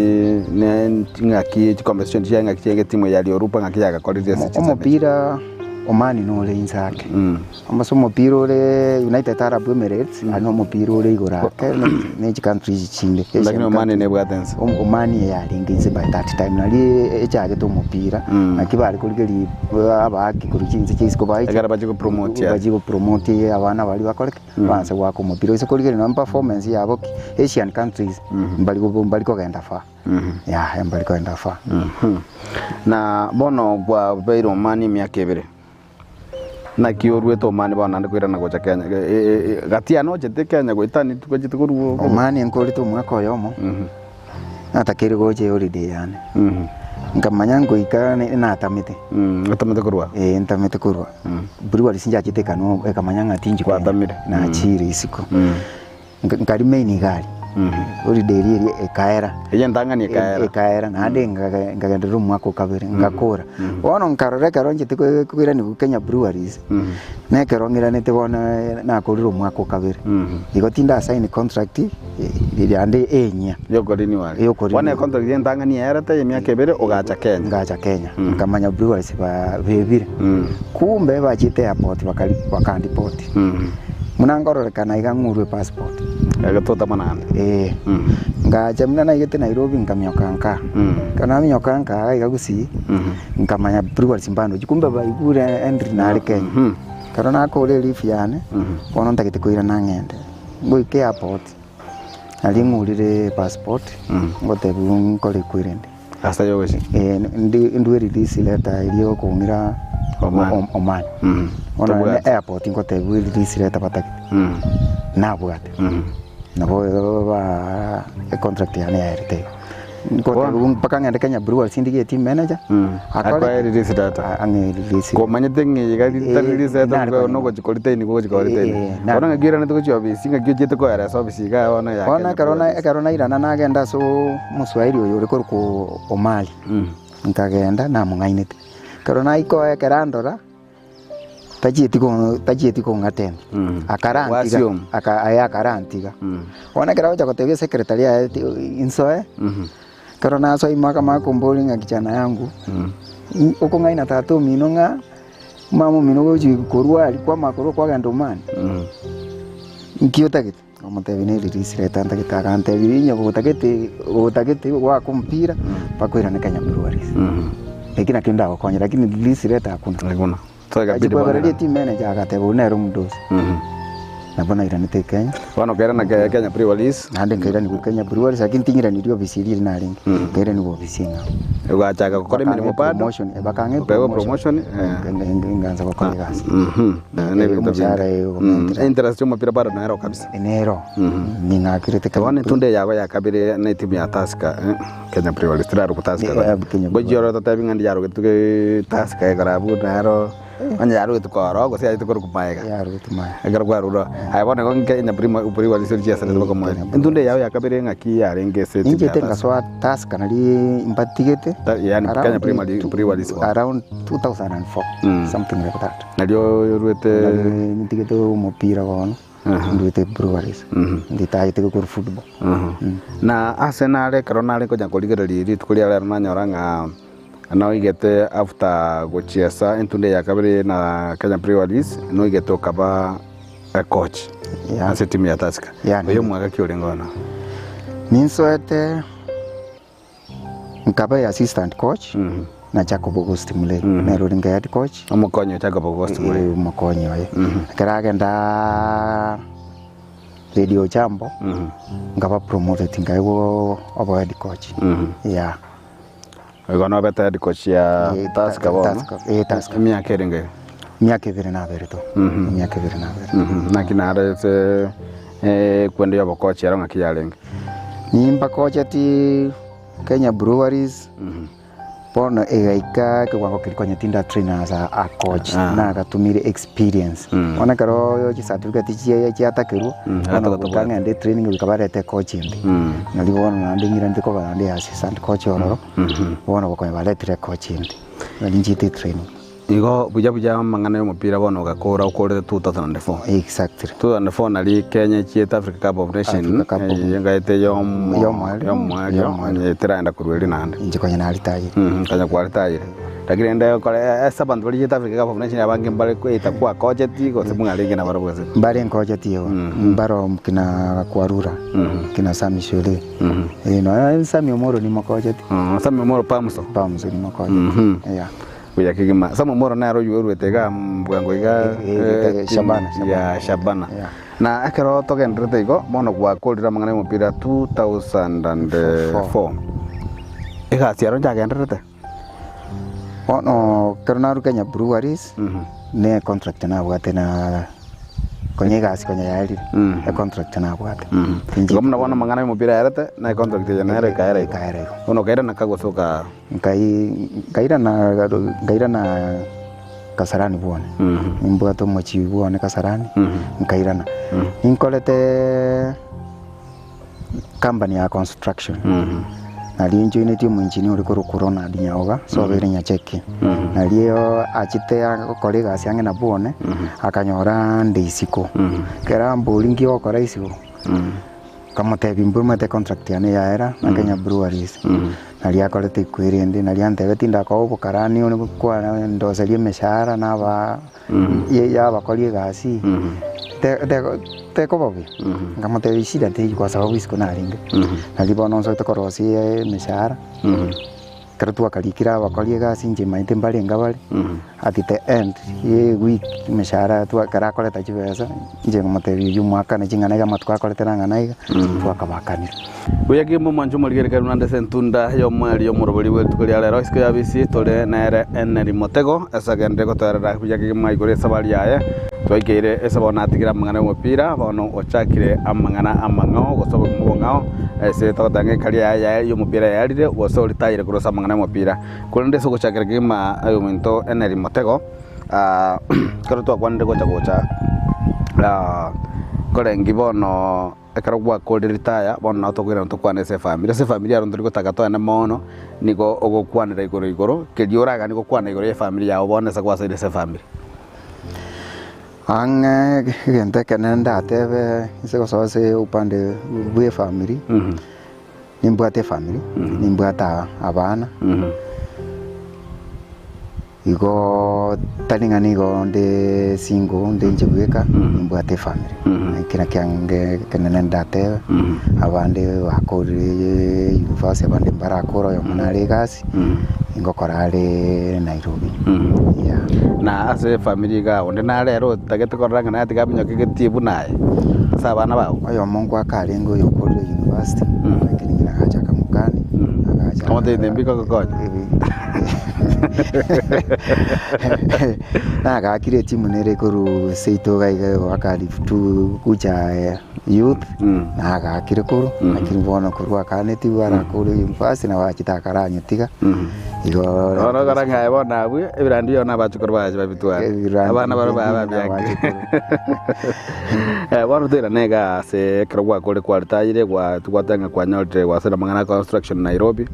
ne ngaki competition chi ngaki chenge timu ya Europa ngaki ya quality sisi umupira Omani no le insake amaso umupira ole United Arab Emirates ano umupira ole igora ne countries chinde lakini Omani ne bwatense Omani ya lingize by that time nali echage to umupira akibali kuligeri abaki kurukinze chisiko bayi agara baji promote abana bali bakoreke banse wako umupira iso kuligeri na performance yabo Asian countries mbali ko genda fa ya mbali ko genda fa na bono bwa beiro Omani miaka ebere na kiorweto Omani bana ndikwira na gocha Kenya gatia no chete Kenya goitani tukajite kuruo Omani nkolito mwaka yomo atakiri goche holiday yani ngamanya ngoika na atamite kurwa ntamite kurwa buri wali sinja chite kanu ekamanya ngatinji kwa tamire na chiri isiko ngari main gari holiday ri ekaera ntangani ekaera na ade ngagenda rumu ako kabere ngakora wono nkarore karonje tikwira ni Kenya Breweries na karongira nete bona na koriro mu ako kabere igotinda sign contract iri ande enya yokorini wali wana contract ntangani era ta yemya kebere ugacha Kenya nkamanya Breweries ba bebire kumbe bachite airport bakandiport munangorore kana igangurwe passport agatota manande ngacha mna na igete Nairobi nkamyokanka kana myokanka igagusi nkamanya Breweries mbano jikumbe baigure entry na Kenya karona ko le lifiane kono ndagite kuira na ngende ngoike airport ali ngurire passport ngote bunkole kwirende asa yoweshi ndi release letter iliyo kuumira Oman ona airport ngote release letter pataki nabwate nabo ba contract yani ya rete mpaka ngende Kenya Breweries sindige team manager akwa release data ange release ko manyetenge ga release data ko no ko jikolite ni ko jikolite ona ngagira ne to chobi singa gyete ko ara service ga ona ya ona karona irana nagenda so muswahili oyo uri ko Omali nkagenda na mungainete karona iko ekerandora tajieti ko ngaten akarantiga ona kera wacha kotebia secretary insoe karona so imaka makomboli ngakichana yangu ukongaina tato minonga mamo minogo jikorwa alikuwa makoro kwa gandomani nkiyota kiti omutebi ne release leta ndagita kantebi nya gutakete wa kumpira pakwira ne Kenya Breweries lakini akenda gokonya lakini release leta hakuna toga bidi bwana team manager agatebo nero mdosi na bona ira nite Kenya bwana kera na Kenya Breweries nande nkaira ni Kenya Breweries lakini tingira ni dio bisiri na ringi kera ni bo bisinga ugachaga gukora imirimo pado promotion bakange promotion nganza gukora gas ne bito interest yo mupira bado naero kabisa enero ninakirete kabone tunde yago yakabire na timu ya Tusker Kenya Breweries tiraru kutaska gojoro tatabi ngandi yaro getuke Tusker egarabu naero anya yaro getukoro gosi ayi tukoro kumaega yaro getumaya agara gwarura ayabone ko Kenya Breweries iri sele bako mo tunde yago yakabire ngaki yarengese inje tenga so Tusker nali impatigete yani Kenya Breweries around 2004 something like that nalio ruete ntigete mupira wono nduite Breweries nditaite ko football na Arsenal karonale ko jakoligereri ritukuria lero na nyoranga no igete after gochiesa entunde yakabire na Kenya Breweries no igete kaba coach ase timu ya Tusker yo mwaka kiolengona ninsoete nkaba assistant coach na Jacob August Mulei na rolling head coach omukonyo Jacob August Mulei omukonyo karagenda Radio Jambo ngaba promoted ngaiwo obo head coach Oigona beta head coach ya Tusker bono Tusker miaka eringe miaka ibiri na berito miaka ibiri na berito na kinare se kwende yobo coach yaronga kiyalenge nimba coach ati Kenya Breweries bono egaika kiwango kilikonya tinda trainers a coach na agatumire experience ona karo yo certificate chia takiru ona gukanga ndi training bikabarete coach ndi nali bona ndi ngira ndiko bandi assistant coach oro bona gokonya barete coach ndi nali njite training igo buja mangana yo mupira bono gakora ukore 2004 exactly 2004 nali Kenya chieta Africa Cup of Nations yengaite yo mwali tiraenda kurweli nande njikonya nali tayi kanya kwa tayi lakini ndio kale sabantu bali chieta Africa Cup of Nations abange mbale kwita kwa coach tiko semungalinge na barabose mbale coach tiyo mbaro kina kwarura kina Sami Shule no Sami Omoro ni makocha Sami Omoro pamso ni makocha yeah kuya kigima Sami Omoro na royo rwetega mbwango iga Shabana na akero togendrete igo mono kwa kolira mangana mupira 2004 ega siaro jagendrete ono Karunaru Kenya Breweries ne contract na watena konyega konya yali contract na bwate ngomna wana mangana mupira yarate na contract ya na kaere ono kaira na kagosoka kaira na Kasarani bwana mbwa to mochi bwana Kasarani kaira na inkolete company ya construction nali join team engineer uri corona dinyaoga so bere nya cheki nalio achite ya kolega asiange na bone akanyora ndeisiko kera mbolingi okora isiko kama tebi mbuma te contract ya era na Kenya Breweries nali akolete kwirende nali antebe tinda ko bukarani one kwa ndoselie meshara na ba ya bakolie gasi te ko bobi kama te ishida te kwa sababu isiko naringe nali bono so te korosi meshara karatu akalikira bakolie gasi nje maite mbali ngabali at the end ye week meshara tu karakoleta chibesa nje ngomoteri yumwaka na chingana ga matwa koletera ngana twakabakani uya kimbo manju muligere karunande sentunda yo mwali yo muroboli wetu kuri alero isko ya bisi tole nere eneri motego asagende ko tara kuya kimma igore sabali yaye twaikire esabona atigira mangana mupira bono ochakire amangana amangao gosobo mubongao ese totange kali yaye yo mupira yarire wosoli tayire kurosa mangana mupira kulende soko chakire kimma ayo minto eneri motego karo to kwande ko chagocha kore ngibono ekara gwa kodi retire bono to kwira to kwane se family aron ndiko tagato ene mono niko ogokwanira igoro keliora niko kwana igoro ya family yao bone sa kwa se family ange gente kanenda tebe iseko sose upande bwe family nimbwate family nimbwata abana igo talingani igo nde single nde njeweka mbwate family kina kyange kenene ndate abande bakore university abande barakoro yo munare gasi ingokora ari Nairobi yeah. Na ase family ga onde na rero tagete koranga na ati gabinya kigetibu naye sa bana bawo ayo mongo akarengo yo kore university kini na acha kamukani agacha kama de mbika ko na akakire timu nere kuru seito gaiga wakali tu kuja youth na akakire kuru akiri bona kuru akaneti wara kuru university na wachitakara nyutiga igo ora garanga bona abu ibirandi yona bachukorwa babitwara abana baro baba byake waro dira nega se krogwa kole kwartaire kwa twatanga kwa nyote wa sana mangana construction Nairobi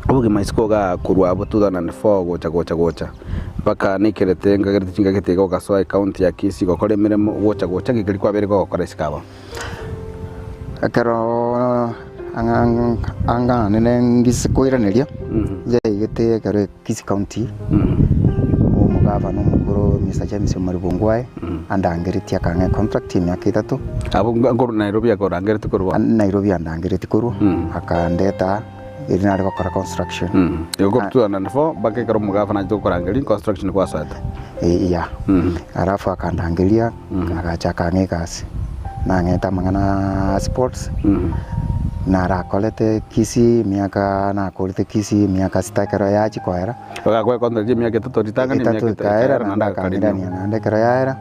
ubugi maisiko ga kurwa abo 2004 gocha paka nikerete ngagerete chinga getega gaswa county ya Kisii gokore miremo gocha gikiri kwa bere gokora isikaba akaro anga nene ngisikoiraneria je gete kare Kisii county umugava no mukuru Mr. James Maribongwae andangeretia kange contract ya kitatu abo ngoro Nairobi akora angerete kurwa Nairobi andangerete kuru akandeta irinari gukora construction yego 2004 bake karo mugava na gukora ngeri construction kwa swata iya arafu akandangeria agacha kange kasi na ngeta mangana sports na rakolete Kisii miaka na kolete Kisii miaka sitakero yachi kwaera kwa contract miaka tatoritanga ni miaka taera na ndakanira ni na ndekero yaera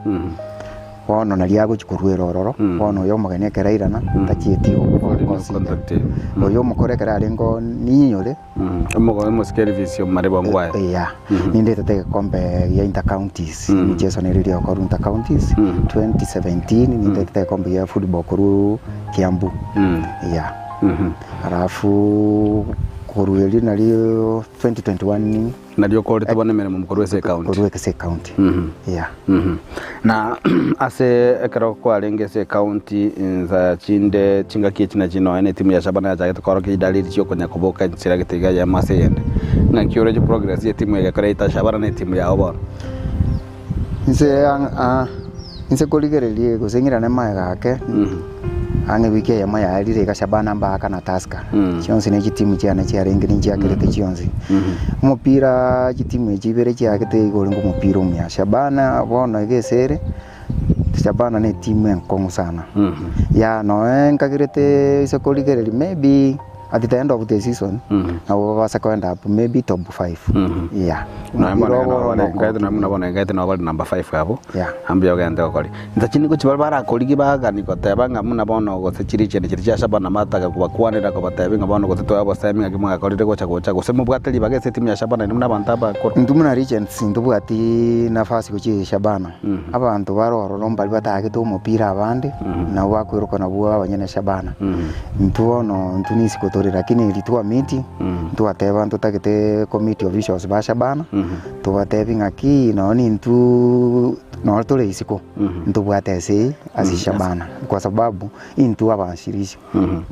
wono na liago chikurwero ororo wono yo magane kerairana tachieti contract oyo mukore kera lengo ninyore umugo muskeri visio Maribongwae yeah ninde tete kombe ya inter counties michezo nilirio kwa inter counties 2017 ninde tete kombe ya football kuru Kiambu yeah arafu kurueli nalio 2021 nalio kore tubone mere mukuru wese county yeah na ase ekero kwa lenge se county za chinde chinga kichina chino ene timu ya Shabana ya jagete koro ki dalili chyo konya kuboka nsira gitega ya maseyende na kiore jo progress ya timu ya Kareta Shabana ne timu ya obora nse koligerelie gusengira ne maya gake ange wiki ya maya alire ka Shabana mbaka na Tusker chionse ne chitimu cyane cyarengire ncyakirete chionse umupira chitimu chibere cyakete igore ngo umupira umya Shabana bona gesere Shabana ne timu enkongo sana ya no enkagirete isokoligereli maybe at the end of the season na wasa kwenda up maybe top 5 yeah na mbona ngaite na bali number 5 hapo ambia ogende okori ndachini ko chibara koligi baga ni koteba ngamuna bono go sechiri chene chiri Shabana mataga kubakwanira ko batebe ngabona go teto abo sami ngimwa akorire gocha gusema bwateli bagese timu ya Shabana ni mnabantaba ko ndumuna regions ndubwati nafasi kuchi Shabana abantu baroro lombali batage to mupira abandi na wakwiruko na bwa abanyene Shabana ntuono ntunisi lakini ilitoa miti tuwateba tutagete committee of officials ba Shabana tuwatebi ngaki noni ntu tole isiko ntubwatese asi Shabana kwa sababu intu abanshirisho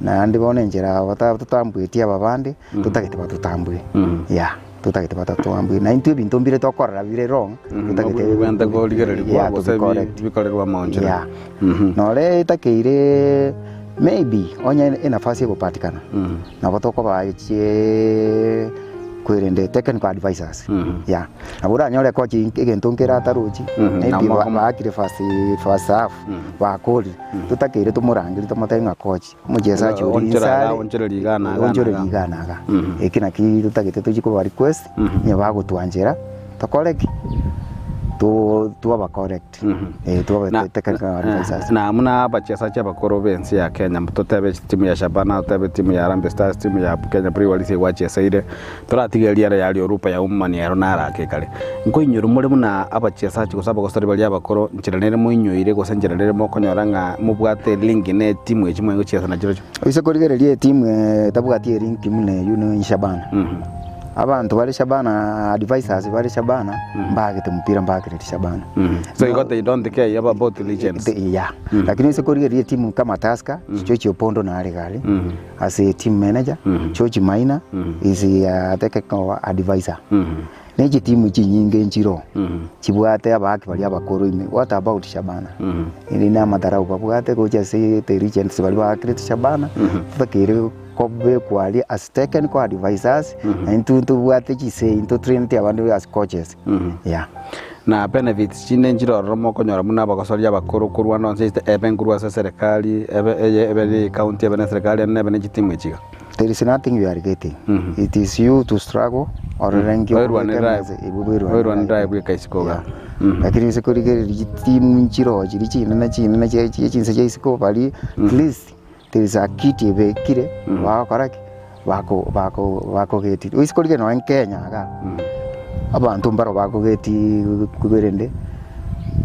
na ndibone njera tutambuetia babande tutagete batutambue yeah tutagete batatuambue na intu bintombire tokora bire wrong tutagete wenda go ligereri kwa bose bikorerwa monjera nore takeire maybe onya nafasi ya kupatikana na batoko baachie kwirende technical advisors yeah abura nyore coach igentongera taruji maybe baakire first half bakoli tutakire tumurangiri tumatenga coach mujeza churi inside onjere ligana ekina ki tutakite tujiko ba request ne bago tuanjera tokoleki tu aba correct tu aba technical advisors na muna abachesa cha bakoro bensi ya Kenya mutotebe timu ya Shabana tebe timu ya Harambee Stars timu ya Kenya Premier League wachesa ire turatigeria ya Europa ya umani ya ronara kekale ngo inyuru muri muna abachesa chi kusaba ko story bali abakoro nchiranere mu inyoire ko senjerere mo konyoranga mubwate link ne timu echimwe ngo chesa na jiro ise korigererie timu tabwati link mune yuno Shabana abantu bari Shabana advisors bari Shabana mbagite mupira mbagire Shabana. So you got they don't care about the legends. Yeah. Lakini sekorigeria timu kama Tusker Chochi Opondo na Aligari as a team manager, Chochi Maina is a technical advisor. Neji timu chinyinge nchiro chibwate abaki bali abakoro ime. What about Shabana? Ina madarau babwate koja se the regents bali bakire Shabana fakire kobe kwali as technical advisors into bwate chise into train abantu as coaches. Yeah. Na benefits chine njiro romo konyora muna bakosori abakoro kurwa nonse eben kurwa sa serikali ebe county ebe serikali na ebe timu chiga. There is nothing you are getting. It is you to struggle or rank your drive kaisikoga. Lakini sekorigeria timu nchiro chirichi na chinse chaisiko bali at least there is a kit ebe kire wako geti. Uisikorigeria no en Kenya aga. Abantu mbaro bakugeti kuberende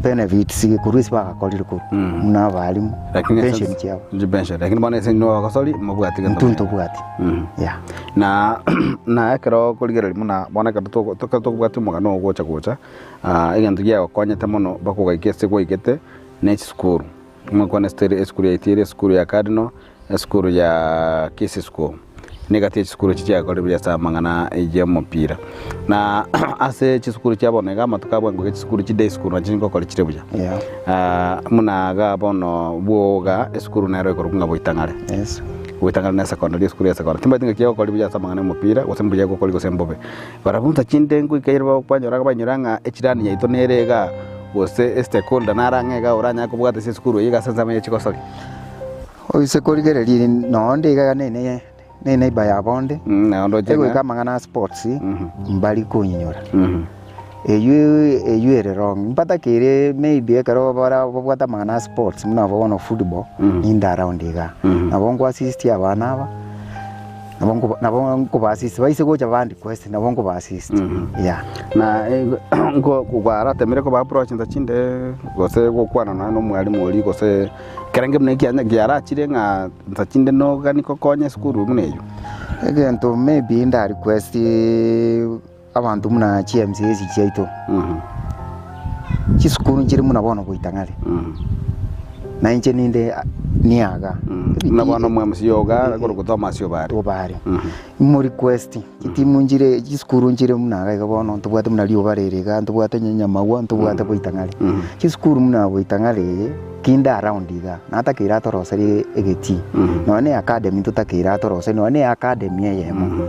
benefits kurusi bakakolira ku muna balimu pension cyabo pension lakini bana ese no bakasoli mabwati tuntu bwati yeah na ekero kuligera muna bana kato bwati mugano gocha igantu gya kwanyete muno bakugaikiese goigete next school mukone stere school ya itire school ya Cardinal school ya Kisi school negative school chicha kolibya sa mangana eje mupira na ase chisukuru cyabonega matukabwa ngo chisukuru chide school najingo kole chirebuja muna ga bono boga school na reko kunga boitangale yes boitangale na secondary school ya secondary timbatinga kiyo kolibya sa mangana mupira osembuja ko koliko sembobe barabunta chinde ngui kairwa kwanyora banyuranga echirani yaito nerega bose stakeholder narangega uranya ko bwate school yiga sanza menye chikosoli oise koligereri no ndiga nene baya bonde na ndo jenga kama ngana sports mbali kunyinyora eyu ere wrong mpata kire maybe karo bara bwata mangana sports muna bono football in around iga na bongo assist abana aba na bongo ba assist baise gocha bandi quest na bongo ba assist yeah na ngo kugwara temere ko ba approach ndachinde gose gokwana na no mwalimu oli gose kerenge mneki anya gyara chirenga ndachinde no ganiko konye skuru mneyo again to maybe in that request abantu muna CMCS chaito chiskuru chiri muna bono kuitangale na inche ninde niaga na bono mwamsi yoga goro gutoma sio bari obari mu request kitimu njire chiskuru njire muna ga bono tubwate muna liyo barerega tubwate nyanya mawa tubwate kuitangale chiskuru muna kuitangale kinda around iga na atakira toroseri egeti none academy tutakira toroseri none academy yemo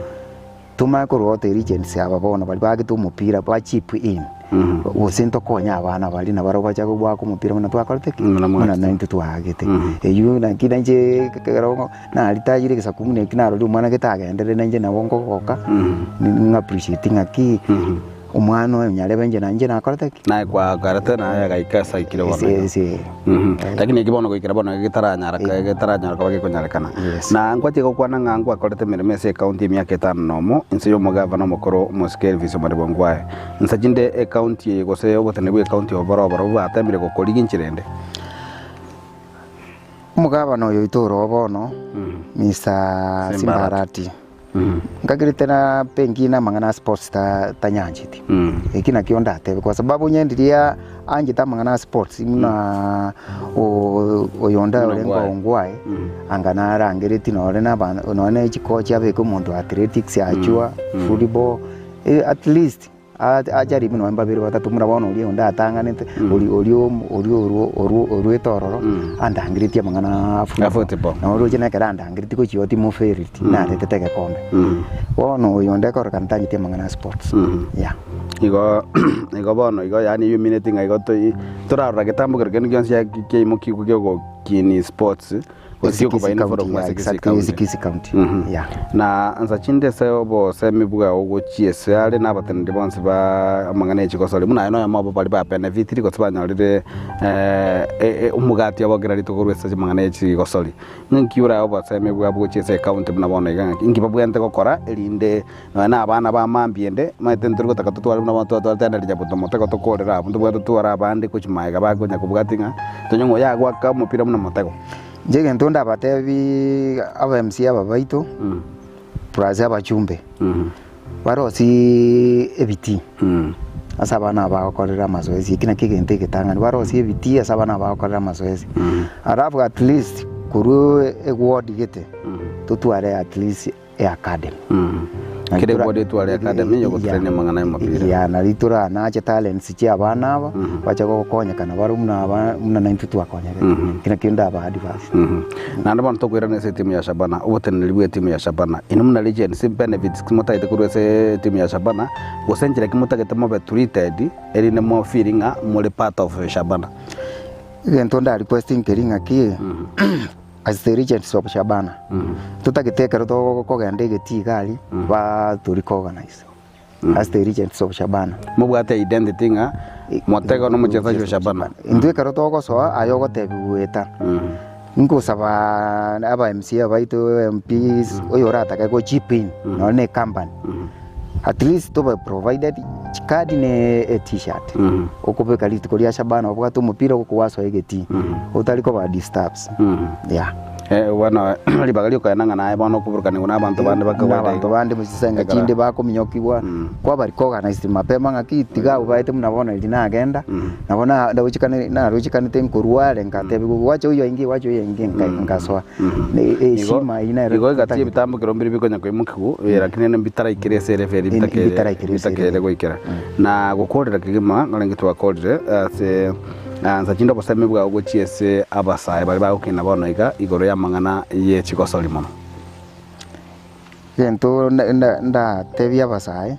tuma korote regents aba bona bali bagito mupira ba chip in usento konya abana bali na baro bacha kubwa ku mupira muna twakorete muna 90 twagete eyu na kida nje kero na alitajire kisa kumune kinaro ndi mwana getagendere nanje na wongo koka ni appreciating aki umwana nyale benje nanje nakorete na kwa karate na ya gaikasa ikiro bona lakini kibono ko ikirabona gitaranyara bage konyarekana na ngwati ko kwana ngangu akorete meremese county myaka 5 nomo inse yo mugava mukoro muskel viso mari bongwae nsajinde county gose obotene bwe county oboro batamire ko koliginchirende mugava no yo itoro bono Mr. Simbarati ngagirite na pengina mangana sports ta nyanjiti ekina kionda tebe kwa sababu nyendiria anje ta mangana sports muna oyonda olengo ongwae angana rangiriti nore na bana none chikocha beko muntu athletics achua football at least ajari mino mbabiri batatu murabona uri onda atanganete uri tororo andangiriti mangana football na uri jena karanda angiriti ko chioti mo favorite na teteke kombe wono yonde ko kantanyite mangana sports yeah igo bono igo yani you minute ngai to turara getambo gergen gyansia ke mo kiko kini sports osio ko baina for Kisi county yeah na anza chinde sebo semibuga ogo chiese ale na batende bonse ba mangane chikosole muna no yamabo bali ba benefit ko tsabanyalire umugati abogera litokorwesa mangane chikosole nkiura obo semibuga bugo chiese county muna bona iga ingiba bwente kokora elinde na abana ba mambiende maitendero takatutwara muna bantu atwatenda lijabuto moteko tokorera abuntu bwa tutwara abandi kuchimaiga bagonya kubugatinga tonyongo yagwa ka mupira muna moteko njege ntonda batebi aba MC aba baito praza abachumbe barosi ebiti asa bana bakorera mazoezi kina kigente kitangani barosi ebiti asa bana bakorera mazoezi arafu at least kuru ward gite tutware at least academy kire bode twale academy yo gutrene mangana y'umupira ya na ritura naje talents cia abana aba bacha gukonyekana barumuna aba muna 92 akonyere kina kinda aba advance na ndo bantu kwira ne timu ya Shabana ubuteneri bwe timu ya Shabana inumuna legends benefits kimutaite kuri se timu ya Shabana gusenjira kimutagete mo be treated eri ne mo feeling muri part of Shabana gento nda requesting keringa ki as the regents of Shabana tutagitekera to kogende getigali ba turi organize as the regents of Shabana mubwate identity nga Motego no muchezaji wa Shabana indwe karoto ko so ayogo tebueta ngo saba aba MC abaito MPs oyorata ka go chipin no ne company at least to be provided card ne a t-shirt okobe kaliti kolia Shabana obwato mupira ko waso egeti utaliko ba disturbs yeah wana libagali ko yananga nae bano kuburukana ngona abantu bande bakabada abantu bande musisenga chinde bako minyokibwa kwa bari ko organize mapema ngakitiga ubaite munabona ilina agenda nabona ndawuchikane na ruchikane tenkuruale ngatebe wacho uyo ingi wacho yengi ngaswa shima ina iko gati bitambo kirombiri bikonya ko imukigu lakini ne mbitara ikire sereferi bitakere goikera na gukorera kigima ngalengi twakorere se nza chindo boseme bwa ugochiese abasaye bali bakina bono iga igoro ya mangana ye chikosoli mono gento nda tebi abasaye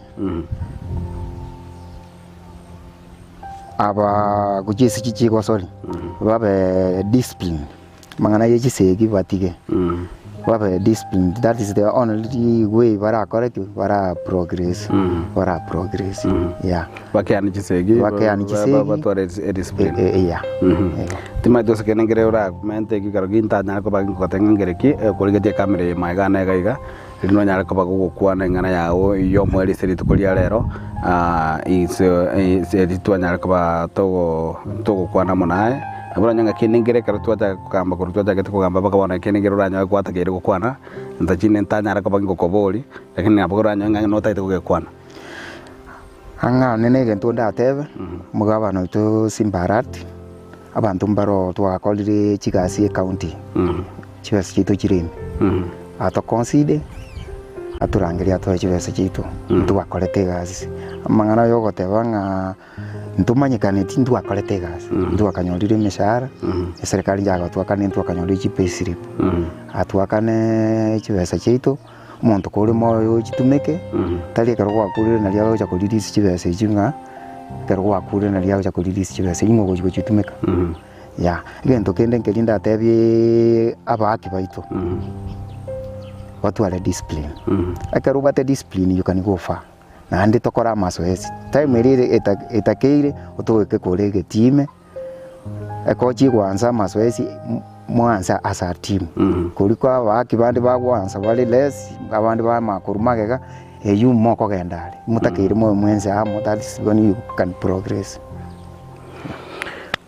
aba guchiese chichikosoli babe discipline mangana ye chisegi batige babe discipline that is the only way bara correct bara progress yeah bakiani chisegi batore discipline yeah tima dosa kenengere ora mente ki karoginta nyara ko bagin ko tengengere ki koligete kamere maigana gaiga rino nyara ko bago kwana ngana yawo yo mweli seri tukolia lero ise ditwa nyara ko ba togo kwana munae abura nyanga kenengere karotwaja kugamba kurutwaja gete kugamba bakabona kenengere uranya kwata kere kwana ntachine ntanyara ko bagin ko boli lakini abura nyanga no taite ko kwana anga nene gento nda tebe mugabano to Simbarati abantu mbaro twakolire Chigasi county chibese chito chirimi ato consider aturangiria to chibese chito twakolete gasi mangana yogo tebanga ntumanyikane tindu akolete gasi twakanyolire mishara serikali jaga twakanyolire chipesirip atwakane chibese chito umuntu kuri moyo chitumeke tali karwa kuri na lya cha kuri disi chibese chinga karwa kuri na lya cha kuri disi chibese ingo go chitumeka ya gento kende ngelinda tebi abaki baito watu wale discipline akarubate discipline you can go far na andi tokora mazoezi time ile etakeire utoke kolege time ekochi kwanza mazoezi mwanza asa team kuliko abaki bandi bagwanza bali less abandi ba makuru magega eyu moko gendale mutakire mo mwenze amo that is when you can progress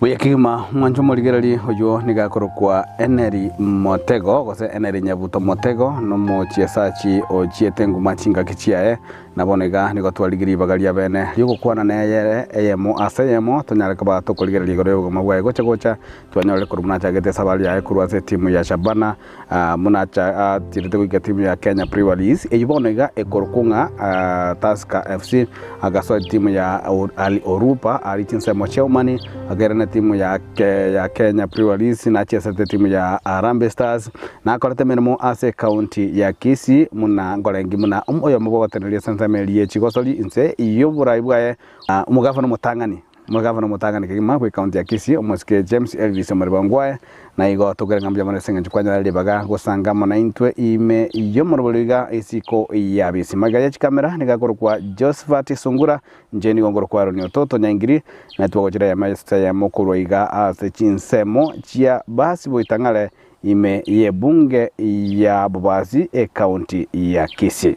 Wiyakima mwanjo moligerali oyo nigakoro kwa Eneri Motego gose Eneri Nyabuto Motego no mochiesachi ochiete nguma chinga kichiae nabonega nigo twaligiri bagalia bene yugo kwana neyere eyemo aseyemo tonyareka ba tokoligerali igoro go mabwa gocha twanyole kurumuna chagete sabali ya kurwase timu ya Shabana munacha tirete ku timu ya Kenya Premier League eyibonega ekorokunga Tusker FC agaso timu ya Ali Orupa alichinse mocheumani agerana timu ya Kenya Premier League na chesa timu ya Harambee Stars na korete menemo ase county ya Kisii muna ngolengi muna oyo mugo batenelia santameli chigosoli inse iyo buraibwaye umugafano mutangani kigima ku county ya Kisii omoske James Elvis Maribangwaye na igo togerenga mjamana senga chikwanya libaga gosanga mona intwe ime iyo moroboliga isiko yabisi magaye chikamera nigakoro kwa Josephat Sungura njeni gongoro kwa Ronio Toto nyangiri na twagojira ya master ya mokoro iga ase chinsemo chia basi boitangale ime ye bunge ya Bobazi county ya Kisii.